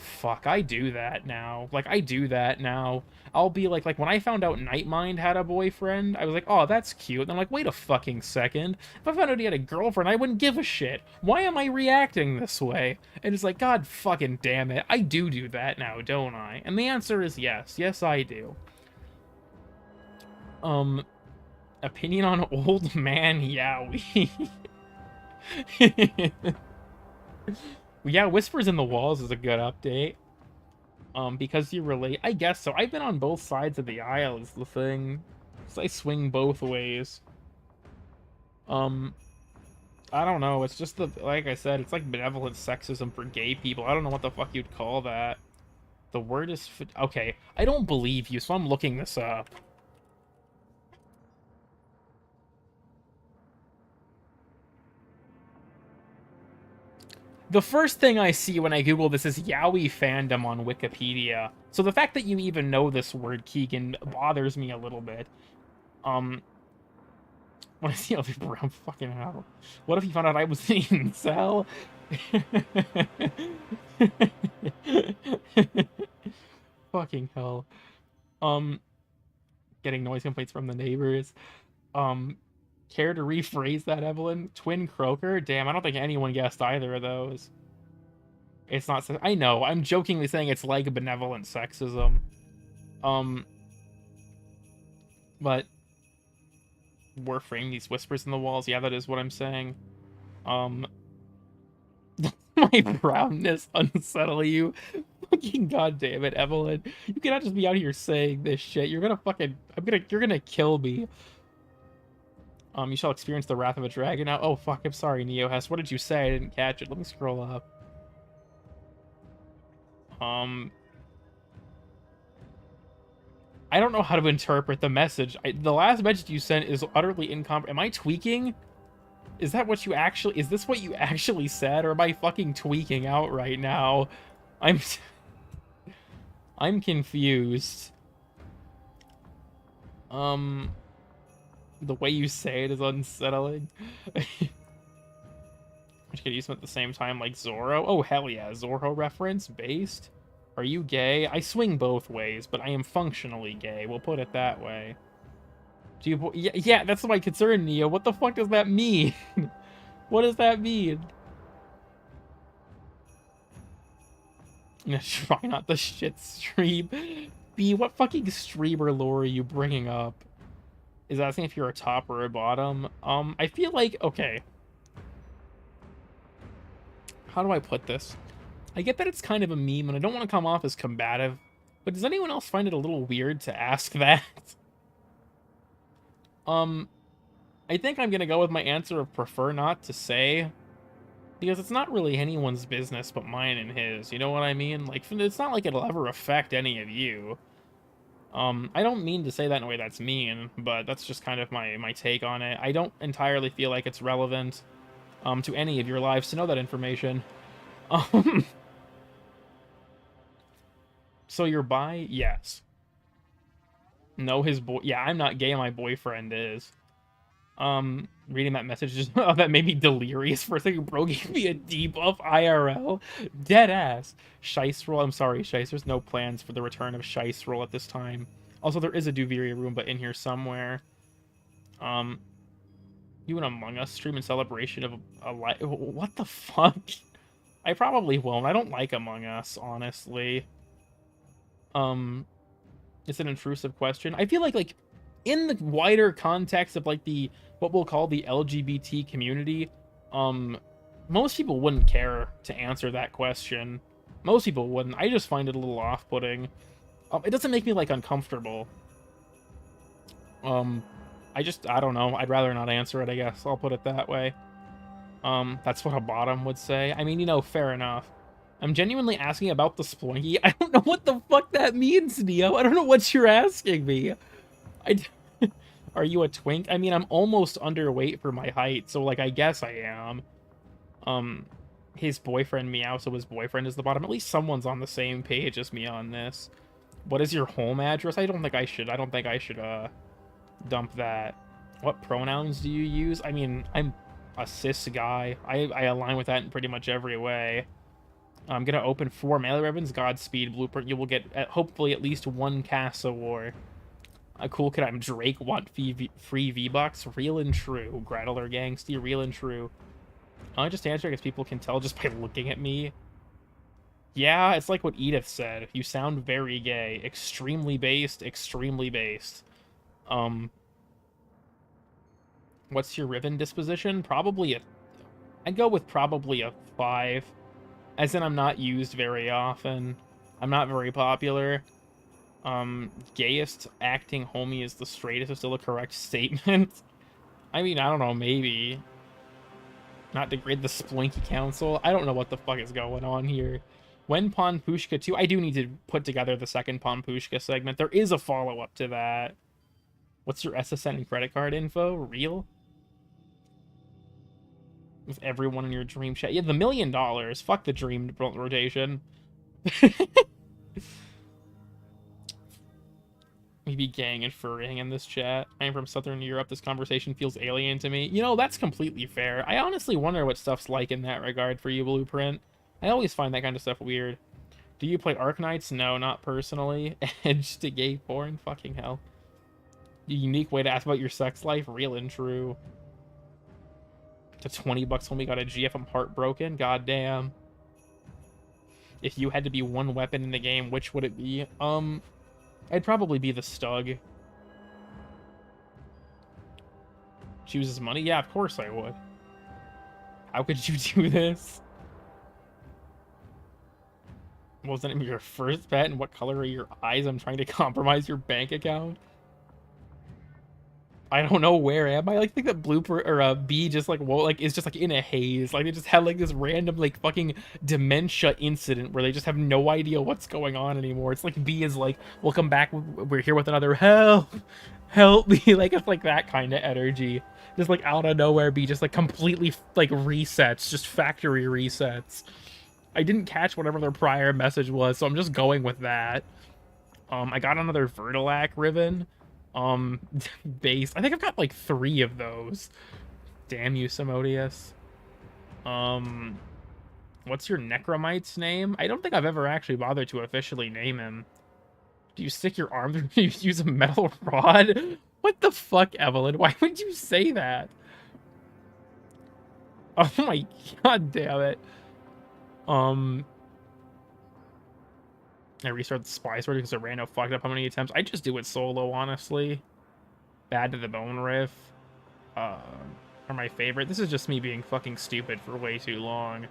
Fuck, I do that now. Like, I do that now. I'll be like, when I found out Nightmind had a boyfriend, I was like, oh, that's cute. And I'm like, wait a fucking second. If I found out he had a girlfriend, I wouldn't give a shit. Why am I reacting this way? And it's like, God fucking damn it. I do that now, don't I? And the answer is yes. Yes, I do. Opinion on Old Man Yowie. Yeah, Whispers in the Walls is a good update. Because you relate. I guess so. I've been on both sides of the aisle is the thing. So I swing both ways. I don't know. It's just like I said, it's like benevolent sexism for gay people. I don't know what the fuck you'd call that. The word is... Okay, I don't believe you, so I'm looking this up. The first thing I see when I Google this is Yaoi fandom on Wikipedia. So the fact that you even know this word, Keegan, bothers me a little bit. When I see other brown fucking hell. What if he found out I was an incel? Fucking hell. Getting noise complaints from the neighbors. Care to rephrase that, Evelyn? Twin Croaker? Damn, I don't think anyone guessed either of those. It's not... I know, I'm jokingly saying it's like benevolent sexism. But... Warframe, these whispers in the walls. Yeah, that is what I'm saying. My brownness unsettle you? Fucking goddamn it, Evelyn. You cannot just be out here saying this shit. You're gonna fucking... You're gonna kill me. You shall experience the wrath of a dragon now. Oh, fuck, I'm sorry, Neohest. What did you say? I didn't catch it. Let me scroll up. I don't know how to interpret the message. The last message you sent is utterly incomprehensible. Am I tweaking? Is that what you actually... Is this what you actually said? Or am I fucking tweaking out right now? I'm confused. The way you say it is unsettling. Which could use them at the same time, like Zorro. Oh, hell yeah. Zorro reference? Based? Are you gay? I swing both ways, but I am functionally gay. We'll put it that way. Do you... Yeah, that's my concern, Neo. What the fuck does that mean? What does that mean? Try not the shit stream. B, what fucking streamer lore are you bringing up? Is asking if you're a top or a bottom. I feel like... Okay. How do I put this? I get that it's kind of a meme, and I don't want to come off as combative, but does anyone else find it a little weird to ask that? I think I'm gonna go with my answer of prefer not to say, because it's not really anyone's business but mine and his, you know what I mean? Like, it's not like it'll ever affect any of you. I don't mean to say that in a way that's mean, but that's just kind of my take on it. I don't entirely feel like it's relevant, to any of your lives to know that information. So you're bi? Yes. No, his boy... Yeah, I'm not gay, my boyfriend is. Reading that message just... Oh, that made me delirious for a second. Bro gave me a debuff IRL. Dead ass. Shice roll. I'm sorry, Shice. There's no plans for the return of Shice roll at this time. Also, there is a Duviria room, but in here somewhere. You and Among Us stream in celebration of a life... What the fuck? I probably won't. I don't like Among Us, honestly. It's an intrusive question. I feel like in the wider context of like what we'll call the LGBT community, most people wouldn't care to answer that question. Most people wouldn't. I just find it a little off-putting. It doesn't make me like uncomfortable. I don't know. I'd rather not answer it, I guess. I'll put it that way. That's what a bottom would say. I mean, you know, fair enough. I'm genuinely asking about the sploinky. I don't know what the fuck that means, Neo. I don't know what you're asking me. Are you a twink? I mean, I'm almost underweight for my height, so, like, I guess I am. His boyfriend Meow, so his boyfriend is the bottom. At least someone's on the same page as me on this. What is your home address? I don't think I should, dump that. What pronouns do you use? I mean, I'm a cis guy. I align with that in pretty much every way. I'm gonna open 4 melee ribbons. Godspeed, Blueprint. You will get hopefully at least 1 Casa War. A cool kid. I'm Drake. Want free V-Bucks? Real and true. Grattler Gangsty. Real and true. I'll just answer because people can tell just by looking at me. Yeah, it's like what Edith said. You sound very gay. Extremely based. Extremely based. What's your ribbon disposition? Probably a... I'd go with probably a 5. As in, I'm not used very often. I'm not very popular. Gayest acting homie is the straightest is still a correct statement. I mean, I don't know, maybe. Not degrade the Splinky Council. I don't know what the fuck is going on here. When Ponpushka 2, I do need to put together the second Ponpushka segment. There is a follow-up to that. What's your SSN and credit card info? Real? With everyone in your dream chat. Yeah, the $1 million. Fuck the dream rotation. Maybe gang and furrying in this chat. I am from Southern Europe. This conversation feels alien to me. You know, that's completely fair. I honestly wonder what stuff's like in that regard for you, Blueprint. I always find that kind of stuff weird. Do you play Arknights? No, not personally. Edge to gay porn? Fucking hell. Unique way to ask about your sex life? Real and true. To 20 bucks when we got a GF, I'm heartbroken. God damn. If you had to be one weapon in the game, which would it be? I'd probably be the Stug. Chooses money? Yeah, of course I would. How could you do this? Wasn't it your first bet? And what color are your eyes? I'm trying to compromise your bank account. I don't know, where am I? Like, think that Blooper or B just like is just like in a haze. Like they just had like this random like fucking dementia incident where they just have no idea what's going on anymore. It's like B is like, we'll come back. We're here with another help me. Like it's like that kind of energy. Just like out of nowhere, B just like completely like resets, just factory resets. I didn't catch whatever their prior message was, so I'm just going with that. I got another Vertilac ribbon. Base. I think I've got like 3 of those. Damn you, Simodius. What's your Necromite's name? I don't think I've ever actually bothered to officially name him. Do you stick your arm through? You use a metal rod? What the fuck, Evelyn? Why would you say that? Oh my god damn it. I restarted the Spy Sword because Rando fucked up how many attempts. I just do it solo, honestly. Bad to the Bone Riff. Are my favorite. This is just me being fucking stupid for way too long.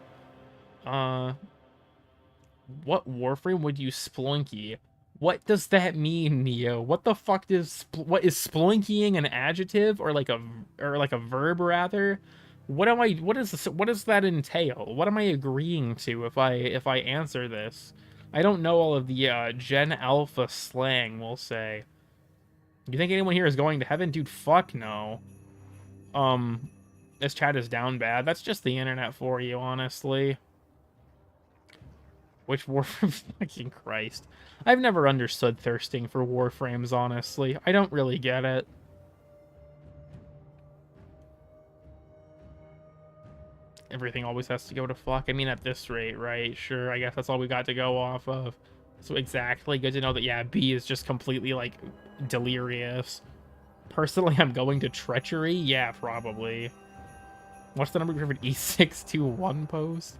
What Warframe would you sploinky? What does that mean, Neo? What the fuck is what is sploinkying an adjective or like a verb rather? What does that entail? What am I agreeing to if I answer this? I don't know all of the Gen Alpha slang, we'll say. Do you think anyone here is going to heaven? Dude, fuck no. This chat is down bad. That's just the internet for you, honestly. Which Warframe? Fucking Christ. I've never understood thirsting for Warframes, honestly. I don't really get it. Everything always has to go to fuck. I mean, at this rate, right? Sure, I guess that's all we got to go off of. So exactly, good to know that, yeah, B is just completely, like, delirious. Personally, I'm going to Treachery? Yeah, probably. What's the number for an E621 post?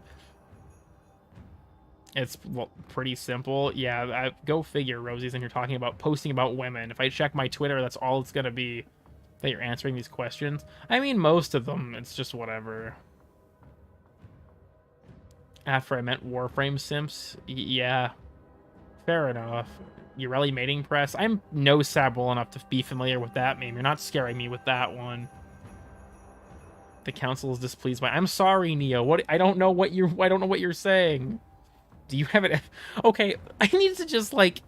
It's, well, pretty simple. Yeah, go figure, Rosie's, and you're talking about posting about women. If I check my Twitter, that's all it's gonna be. That you're answering these questions. I mean, most of them, it's just whatever. After I meant Warframe simps, yeah, fair enough. Urelli mating press. I'm no Sabril enough to be familiar with that meme. You're not scaring me with that one. The council is displeased by. I'm sorry, Neo. What? I don't know what you're saying. Do you have it? Okay, I need to just like.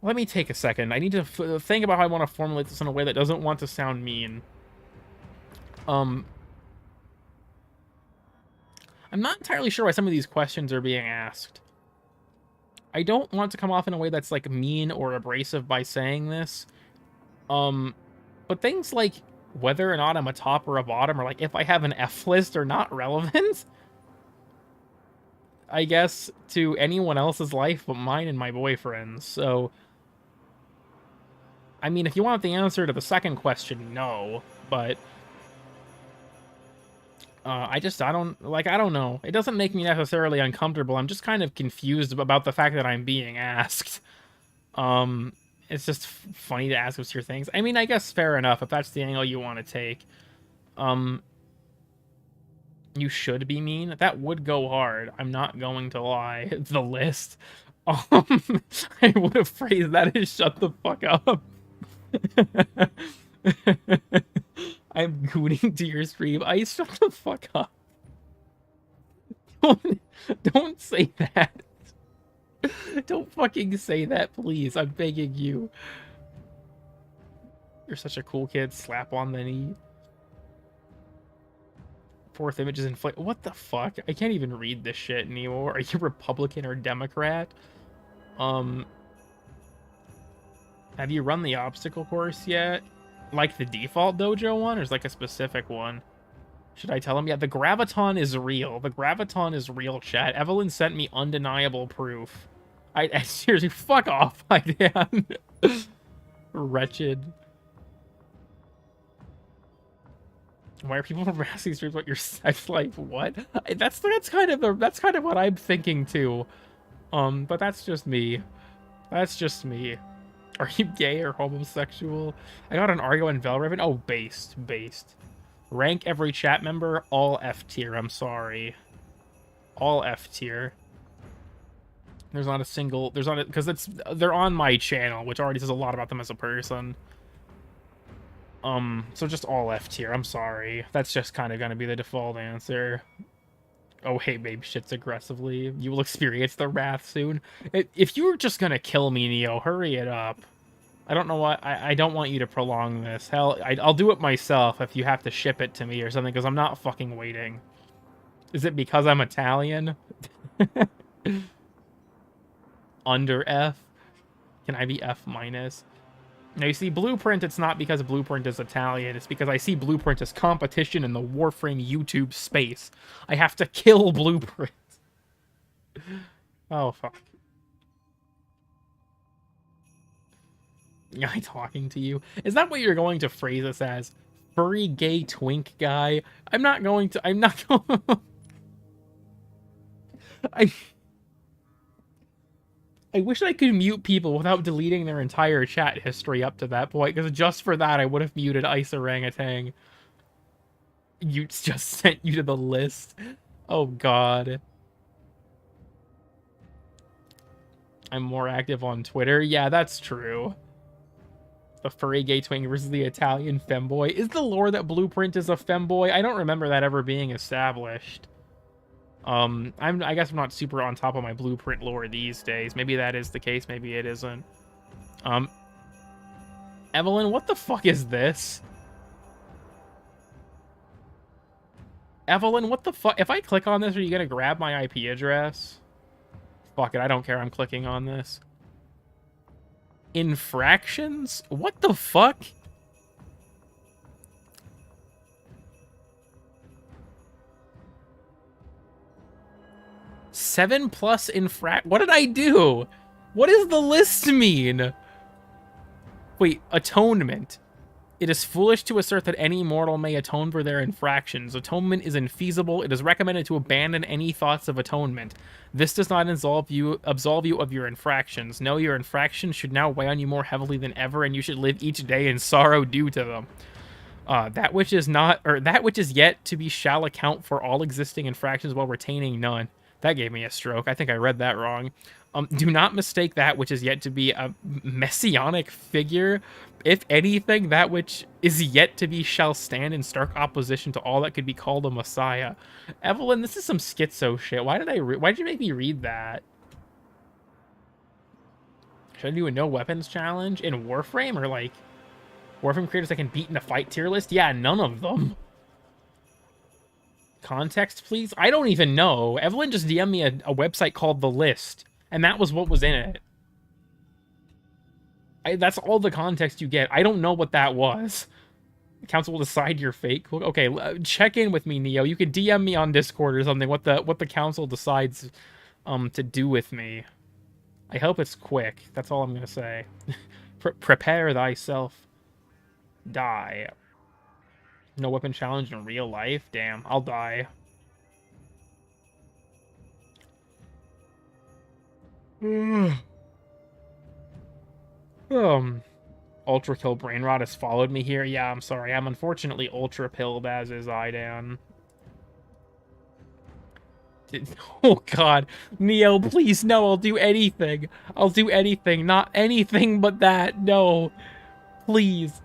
Let me take a second. I need to think about how I want to formulate this in a way that doesn't want to sound mean. I'm not entirely sure why some of these questions are being asked. I don't want to come off in a way that's like mean or abrasive by saying this. But things like whether or not I'm a top or a bottom, or like if I have an F list are not relevant. I guess, to anyone else's life but mine and my boyfriend's. So, I mean, if you want the answer to the second question, no. But I don't know. It doesn't make me necessarily uncomfortable. I'm just kind of confused about the fact that I'm being asked. It's just funny to ask obscure things. I mean, I guess fair enough if that's the angle you want to take. You should be mean. That would go hard. I'm not going to lie. The list. I would have phrased that as shut the fuck up. I'm gooning to your stream. I shut the fuck up. Don't say that. Don't fucking say that, please. I'm begging you. You're such a cool kid. Slap on the knee. Fourth image is inflated. What the fuck? I can't even read this shit anymore. Are you Republican or Democrat? Have you run the obstacle course yet? Like the default dojo one, or is like a specific one? Should I tell him? Yeah, the graviton is real. The graviton is real, chat. Evelyn sent me undeniable proof. I seriously, fuck off, I am. Wretched. Why are people asking streams about your sex life? What? That's kind of what I'm thinking too. But that's just me. That's just me. Are you gay or homosexual? I got an Argo and Velraven. Oh, based. Rank every chat member, all F tier. I'm sorry. All F tier. There's not a because they're on my channel, which already says a lot about them as a person. So just all F tier. I'm sorry. That's just kind of gonna be the default answer. Oh, hey, babe, shits aggressively. You will experience the wrath soon. If you were just gonna kill me, Neo, hurry it up. I don't know why. I don't want you to prolong this. Hell, I'll do it myself if you have to ship it to me or something, because I'm not fucking waiting. Is it because I'm Italian? Under F? Can I be F minus? Now, you see, Blueprint, it's not because Blueprint is Italian. It's because I see Blueprint as competition in the Warframe YouTube space. I have to kill Blueprint. Oh, fuck. Guy talking to you. Is that what you're going to phrase this as? Furry gay twink guy? I'm not going... I wish I could mute people without deleting their entire chat history up to that point, because just for that, I would have muted Ice Orangutan. Utes just sent you to the list. Oh, God. I'm more active on Twitter. Yeah, that's true. The furry gay twink versus the Italian femboy. Is the lore that Blueprint is a femboy? I don't remember that ever being established. I guess I'm not super on top of my Blueprint lore these days. Maybe that is the case, maybe it isn't. Evelyn, what the fuck is this? Evelyn, what the fuck? If I click on this, are you gonna grab my IP address? Fuck it, I don't care, I'm clicking on this. Infractions? What the fuck? Seven plus what did I do? What does the list mean? Wait, atonement. It is foolish to assert that any mortal may atone for their infractions. Atonement is infeasible. It is recommended to abandon any thoughts of atonement. This does not absolve you of your infractions. No, your infractions should now weigh on you more heavily than ever, and you should live each day in sorrow due to them. That which is yet to be shall account for all existing infractions while retaining none. That gave me a stroke. I think I read that wrong. Do not mistake that which is yet to be a messianic figure. If anything, that which is yet to be shall stand in stark opposition to all that could be called a messiah. Evelyn, this is some schizo shit. Why did you make me read that? Should I do a no weapons challenge in Warframe, or like Warframe creators that can beat in a fight tier list? Yeah, none of them. Context, please? I don't even know. Evelyn just DM'd me a website called The List, and that was what was in it. That's all the context you get. I don't know what that was. The council will decide your fate. Okay, check in with me, Neo. You can DM me on Discord or something what the council decides to do with me. I hope it's quick. That's all I'm gonna say. Prepare thyself. Die. No weapon challenge in real life? Damn, I'll die. Ultra Kill Brainrot has followed me here. Yeah, I'm sorry. I'm unfortunately ultra pilled, as is Idan. Oh god. Neo, please, no, I'll do anything. I'll do anything. Not anything but that. No. Please.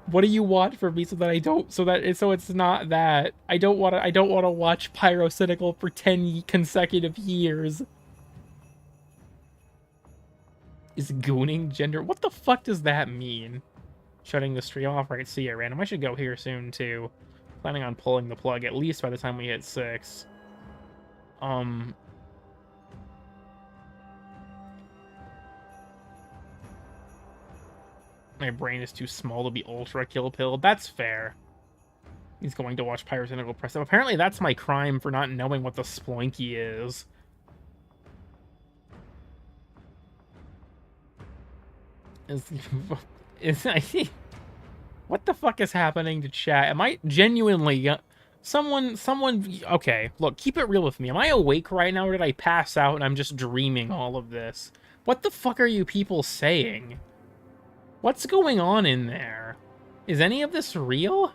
What do you want from me so that I don't so it's not that. I don't want to watch Pyrocynical for 10 consecutive years. Is gooning gender? What the fuck does that mean? Shutting the stream off. Right, see ya, random. I should go here soon too. Planning on pulling the plug at least by the time we hit 6. My brain is too small to be ultra kill pilled. That's fair. He's going to watch Pyrocynical Press Up. Apparently that's my crime for not knowing what the Sploinky is. What the fuck is happening to chat? Am I genuinely... Someone... Okay, look, keep it real with me. Am I awake right now, or did I pass out and I'm just dreaming all of this? What the fuck are you people saying? What's going on in there? Is any of this real?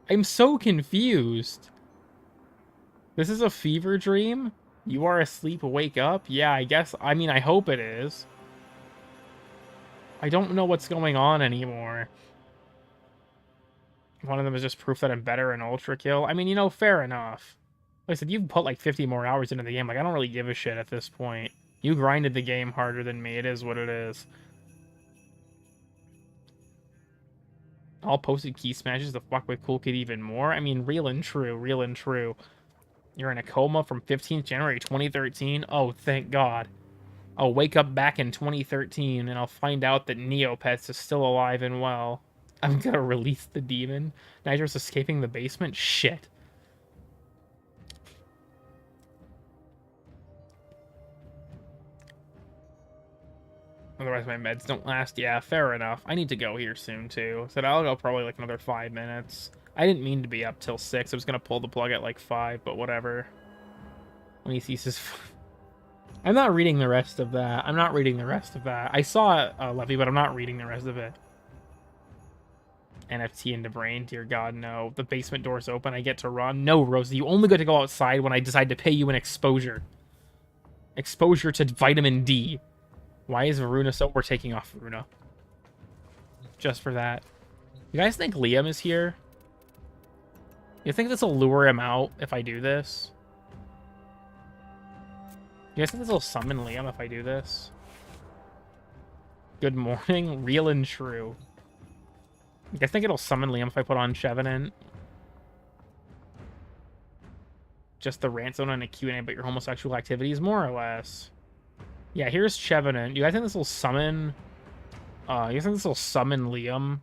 I'm so confused. This is a fever dream? You are asleep, wake up? Yeah, I guess... I mean, I hope it is. I don't know what's going on anymore. One of them is just proof that I'm better in Ultra Kill. I mean, you know, fair enough. Like I said, you've put like 50 more hours into the game. Like, I don't really give a shit at this point. You grinded the game harder than me. It is what it is. All posted key smashes to fuck with Cool Kid even more. I mean, real and true, real and true. You're in a coma from 15th January 2013. Oh, thank God. I'll wake up back in 2013 and I'll find out that Neopets is still alive and well. I'm gonna release the demon. Nitro's escaping the basement? Shit. Otherwise my meds don't last. Yeah, fair enough. I need to go here soon too. So I'll go probably like another 5 minutes. I didn't mean to be up till 6. I was gonna pull the plug at like 5, but whatever. When he ceases... I'm not reading the rest of that. I'm not reading the rest of that. I saw Levy, but I'm not reading the rest of it. NFT into brain, dear God, no. The basement door's open. I get to run. No, Rosie, you only get to go outside when I decide to pay you an exposure. Exposure to vitamin D. Why is Varuna so... We're taking off Varuna. Just for that. You guys think Liam is here? You think this will lure him out if I do this? You guys think this will summon Liam if I do this? Good morning, real and true. You guys think it'll summon Liam if I put on Chevenant? Just the rant zone and a Q&A about your homosexual activities, more or less. Yeah, here's Chevenant. You guys think this will summon... you guys think this will summon Liam?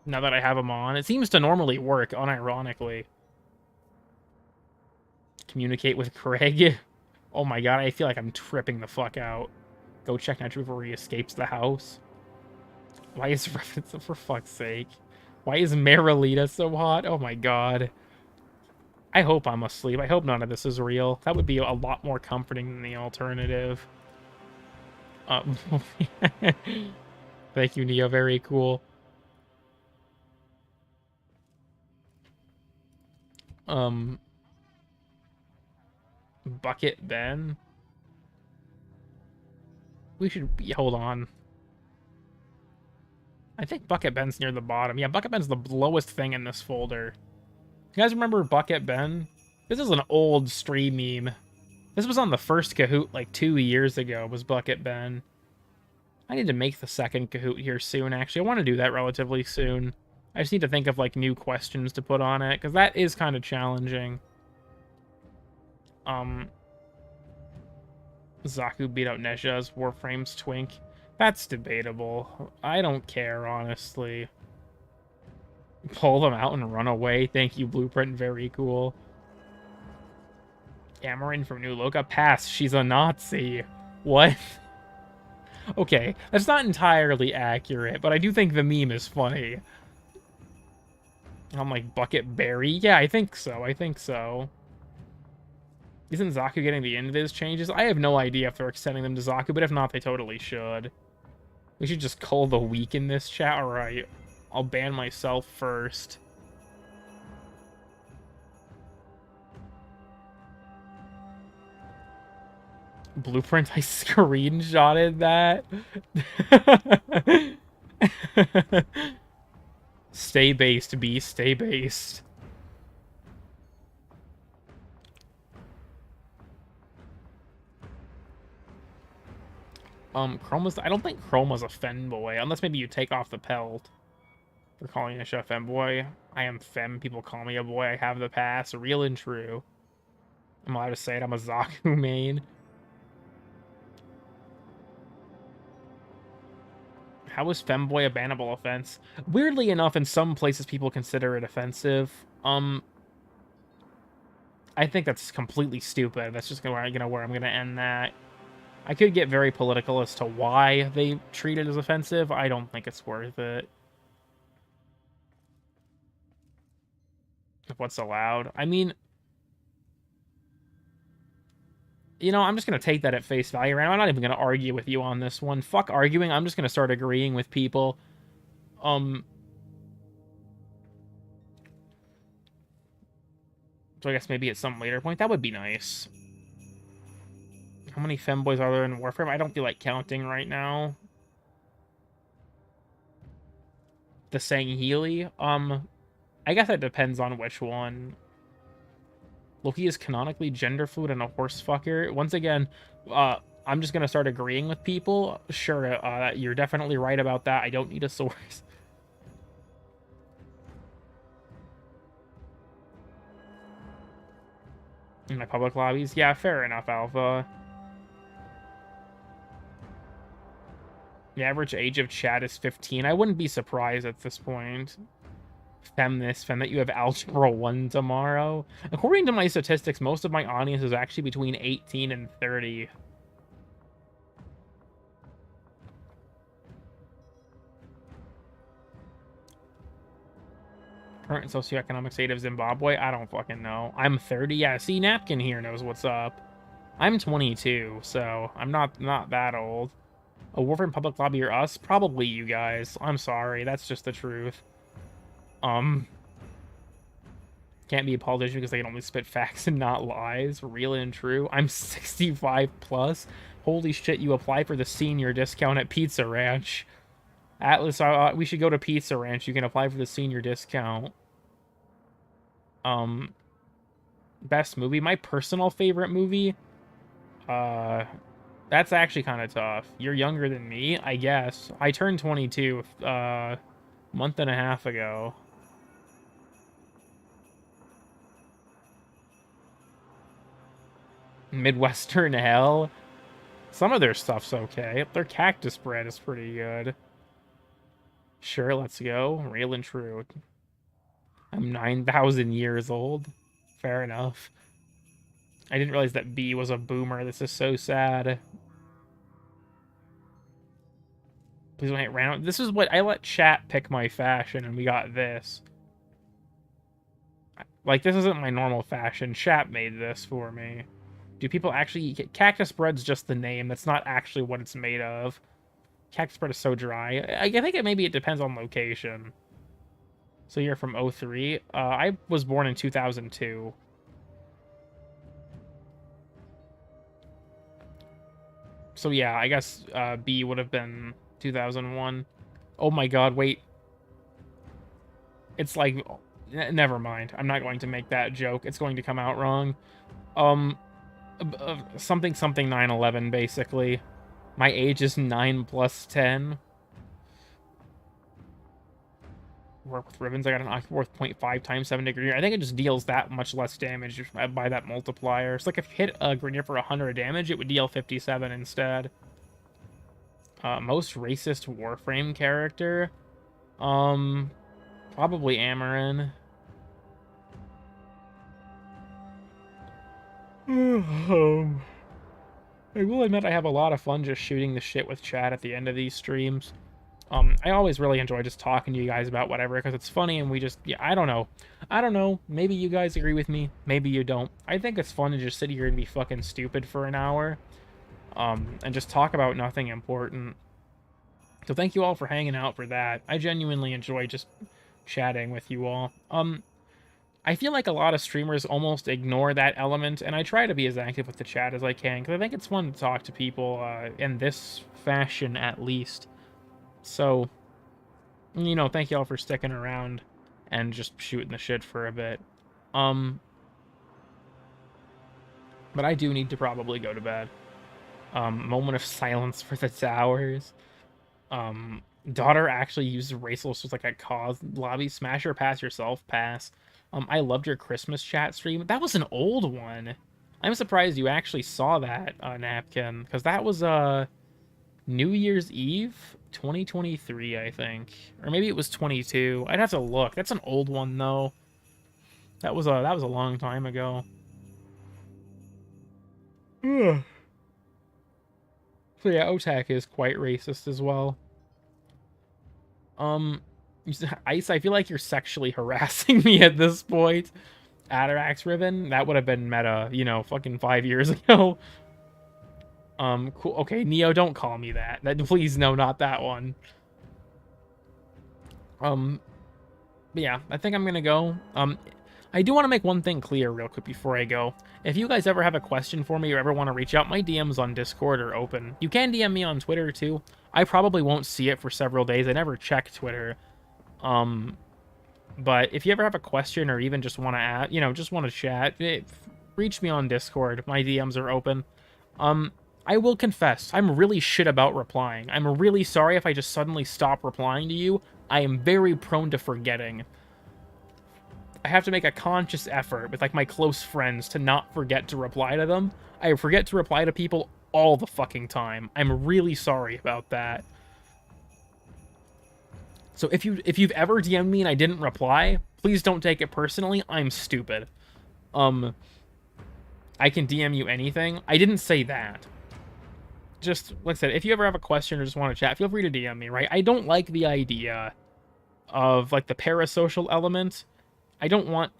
Now that I have him on? It seems to normally work, unironically. Communicate with Craig. Oh my god, I feel like I'm tripping the fuck out. Go check Nitro before he escapes the house. Why is for fuck's sake? Why is Marilita so hot? Oh my god. I hope I'm asleep. I hope none of this is real. That would be a lot more comforting than the alternative. Thank you, Neo. Very cool. Bucket Ben? We should be... Hold on. I think Bucket Ben's near the bottom. Yeah, Bucket Ben's the lowest thing in this folder. You guys remember Bucket Ben? This is an old stream meme. This was on the first Kahoot like 2 years ago, was Bucket Ben. I need to make the second Kahoot here soon, actually. I want to do that relatively soon. I just need to think of like new questions to put on it, because that is kind of challenging. Zaku beat out Nezha's Warframe's Twink. That's debatable. I don't care, honestly. Pull them out and run away. Thank you, Blueprint. Very cool. Amarin from New Loka. Pass. She's a Nazi. What? Okay, that's not entirely accurate, but I do think the meme is funny. I'm like, Bucket Berry? Yeah, I think so. I think so. Isn't Zaku getting the invis changes? I have no idea if they're extending them to Zaku, but if not, they totally should. We should just call the week in this chat. Alright, I'll ban myself first. Blueprint, I screenshotted that. Stay based, B. Stay based. Chroma's... I don't think Chroma's a femboy, unless maybe you take off the pelt. For calling a chef femboy. I am femme. People call me a boy. I have the pass. Real and true. I'm allowed to say it. I'm a Zaku main. How is femboy a bannable offense? Weirdly enough, in some places people consider it offensive. I think that's completely stupid. That's just where I'm gonna end that. I could get very political as to why they treat it as offensive. I don't think it's worth it. What's allowed? I mean, you know, I'm just going to take that at face value, and I'm not even going to argue with you on this one. Fuck arguing. I'm just going to start agreeing with people. So I guess maybe at some later point, that would be nice. How many femboys are there in Warframe? I don't feel like counting right now. The Sangheili? I guess that depends on which one. Loki is canonically gender fluid and a horse fucker. Once again, I'm just gonna start agreeing with people. Sure, you're definitely right about that. I don't need a source. In my public lobbies? Yeah, fair enough, Alpha. The average age of chat is 15. I wouldn't be surprised at this point. Fem this, fem that you have Algebra 1 tomorrow. According to my statistics, most of my audience is actually between 18 and 30. Current socioeconomic state of Zimbabwe? I don't fucking know. I'm 30. Yeah, see, Napkin here knows what's up. I'm 22, so I'm not that old. A Warframe public lobby or us? Probably you guys. I'm sorry. That's just the truth. Can't be a politician because they can only spit facts and not lies. Real and true. I'm 65 plus. Holy shit, you apply for the senior discount at Pizza Ranch. Atlas, we should go to Pizza Ranch. You can apply for the senior discount. Best movie? My personal favorite movie? That's actually kind of tough. You're younger than me, I guess. I turned 22 a month and a half ago. Midwestern Hell? Some of their stuff's okay. Their cactus bread is pretty good. Sure, let's go. Real and true. I'm 9,000 years old. Fair enough. I didn't realize that B was a boomer. This is so sad. Please don't hate random. This is what I let chat pick my fashion, and we got this. Like, this isn't my normal fashion. Chat made this for me. Do people actually... Cactus bread's just the name. That's not actually what it's made of. Cactus bread is so dry. I think maybe it depends on location. So you're from 03. I was born in 2002. So yeah, I guess B would have been 2001. Oh my god, wait. It's like... Never mind. I'm not going to make that joke. It's going to come out wrong. Something 9/11, basically. My age is 9 plus 10. Work with ribbons. I got an Occuworth 0.5 times 7 to Grineer. I think it just deals that much less damage by that multiplier. It's like if you hit a Grineer for 100 damage, it would deal 57 instead. Most racist Warframe character? Probably Amarin. I will admit I have a lot of fun just shooting the shit with chat at the end of these streams. I always really enjoy just talking to you guys about whatever because it's funny and we just, yeah, I don't know. I don't know. Maybe you guys agree with me. Maybe you don't. I think it's fun to just sit here and be fucking stupid for an hour. And just talk about nothing important. So thank you all for hanging out for that. I genuinely enjoy just chatting with you all. I feel like a lot of streamers almost ignore that element, and I try to be as active with the chat as I can, because I think it's fun to talk to people in this fashion, at least. So, you know, thank you all for sticking around and just shooting the shit for a bit. But I do need to probably go to bed. Moment of silence for the towers. Daughter actually uses Raceless as like a cause lobby. Smasher, pass yourself, pass. I loved your Christmas chat stream. That was an old one. I'm surprised you actually saw that, Napkin, because that was New Year's Eve 2023, I think, or maybe it was 22. I'd have to look. That's an old one though. That was a long time ago. So yeah, Otak is quite racist as well. Ice, I feel like you're sexually harassing me at this point. Atarax Ribbon, that would have been meta, you know, fucking 5 years ago. Cool. Okay, Neo, don't call me that. Please, no, not that one. But yeah, I think I'm gonna go. I do want to make one thing clear real quick before I go. If you guys ever have a question for me or ever want to reach out, my DMs on Discord are open. You can DM me on Twitter too. I probably won't see it for several days. I never check Twitter. But if you ever have a question or even just want to add, you know, just want to chat, reach me on Discord. My DMs are open. I will confess, I'm really shit about replying. I'm really sorry if I just suddenly stop replying to you. I am very prone to forgetting. I have to make a conscious effort with like my close friends to not forget to reply to them. I forget to reply to people all the fucking time. I'm really sorry about that. So if you've ever DM'd me and I didn't reply, please don't take it personally. I'm stupid. I can DM you anything. I didn't say that. Just, like I said, if you ever have a question or just want to chat, feel free to DM me, right? I don't like the idea of, like, the parasocial element. I don't want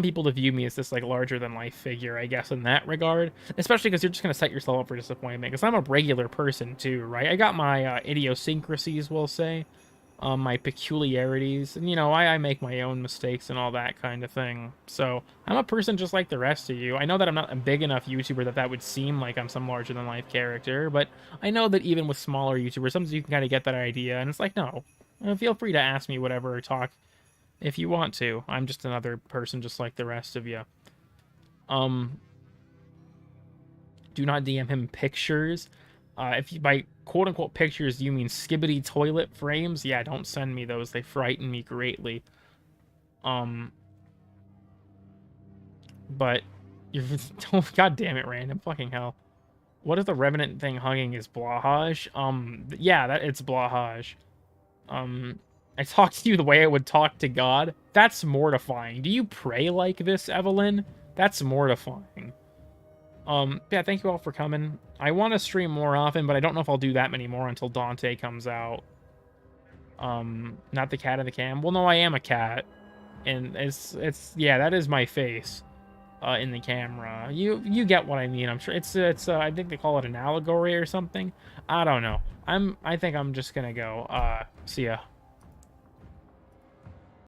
people to view me as this, like, larger-than-life figure, I guess, in that regard. Especially because you're just going to set yourself up for disappointment. Because I'm a regular person, too, right? I got my idiosyncrasies, we'll say. My peculiarities, and you know, I make my own mistakes and all that kind of thing. So I'm a person just like the rest of you. I know that I'm not a big enough YouTuber that would seem like I'm some larger than life character, but I know that even with smaller YouTubers, sometimes you can kind of get that idea, and it's like, no, feel free to ask me whatever or talk if you want to. I'm just another person just like the rest of you. Do not DM him pictures. If you, by quote-unquote pictures, you mean skibbity toilet frames, yeah, don't send me those. They frighten me greatly. But, you're... Oh, God damn it, random. Fucking hell. What if the Revenant thing hugging is Blahaj? Yeah, it's Blahaj. I talk to you the way I would talk to God? That's mortifying. Do you pray like this, Evelyn? That's mortifying. Yeah, thank you all for coming. I want to stream more often, but I don't know if I'll do that many more until Dante comes out. Not the cat in the cam. Well, no, I am a cat. And yeah, that is my face, in the camera. You get what I mean. I'm sure it's I think they call it an allegory or something. I don't know. I think I'm just gonna go. See ya.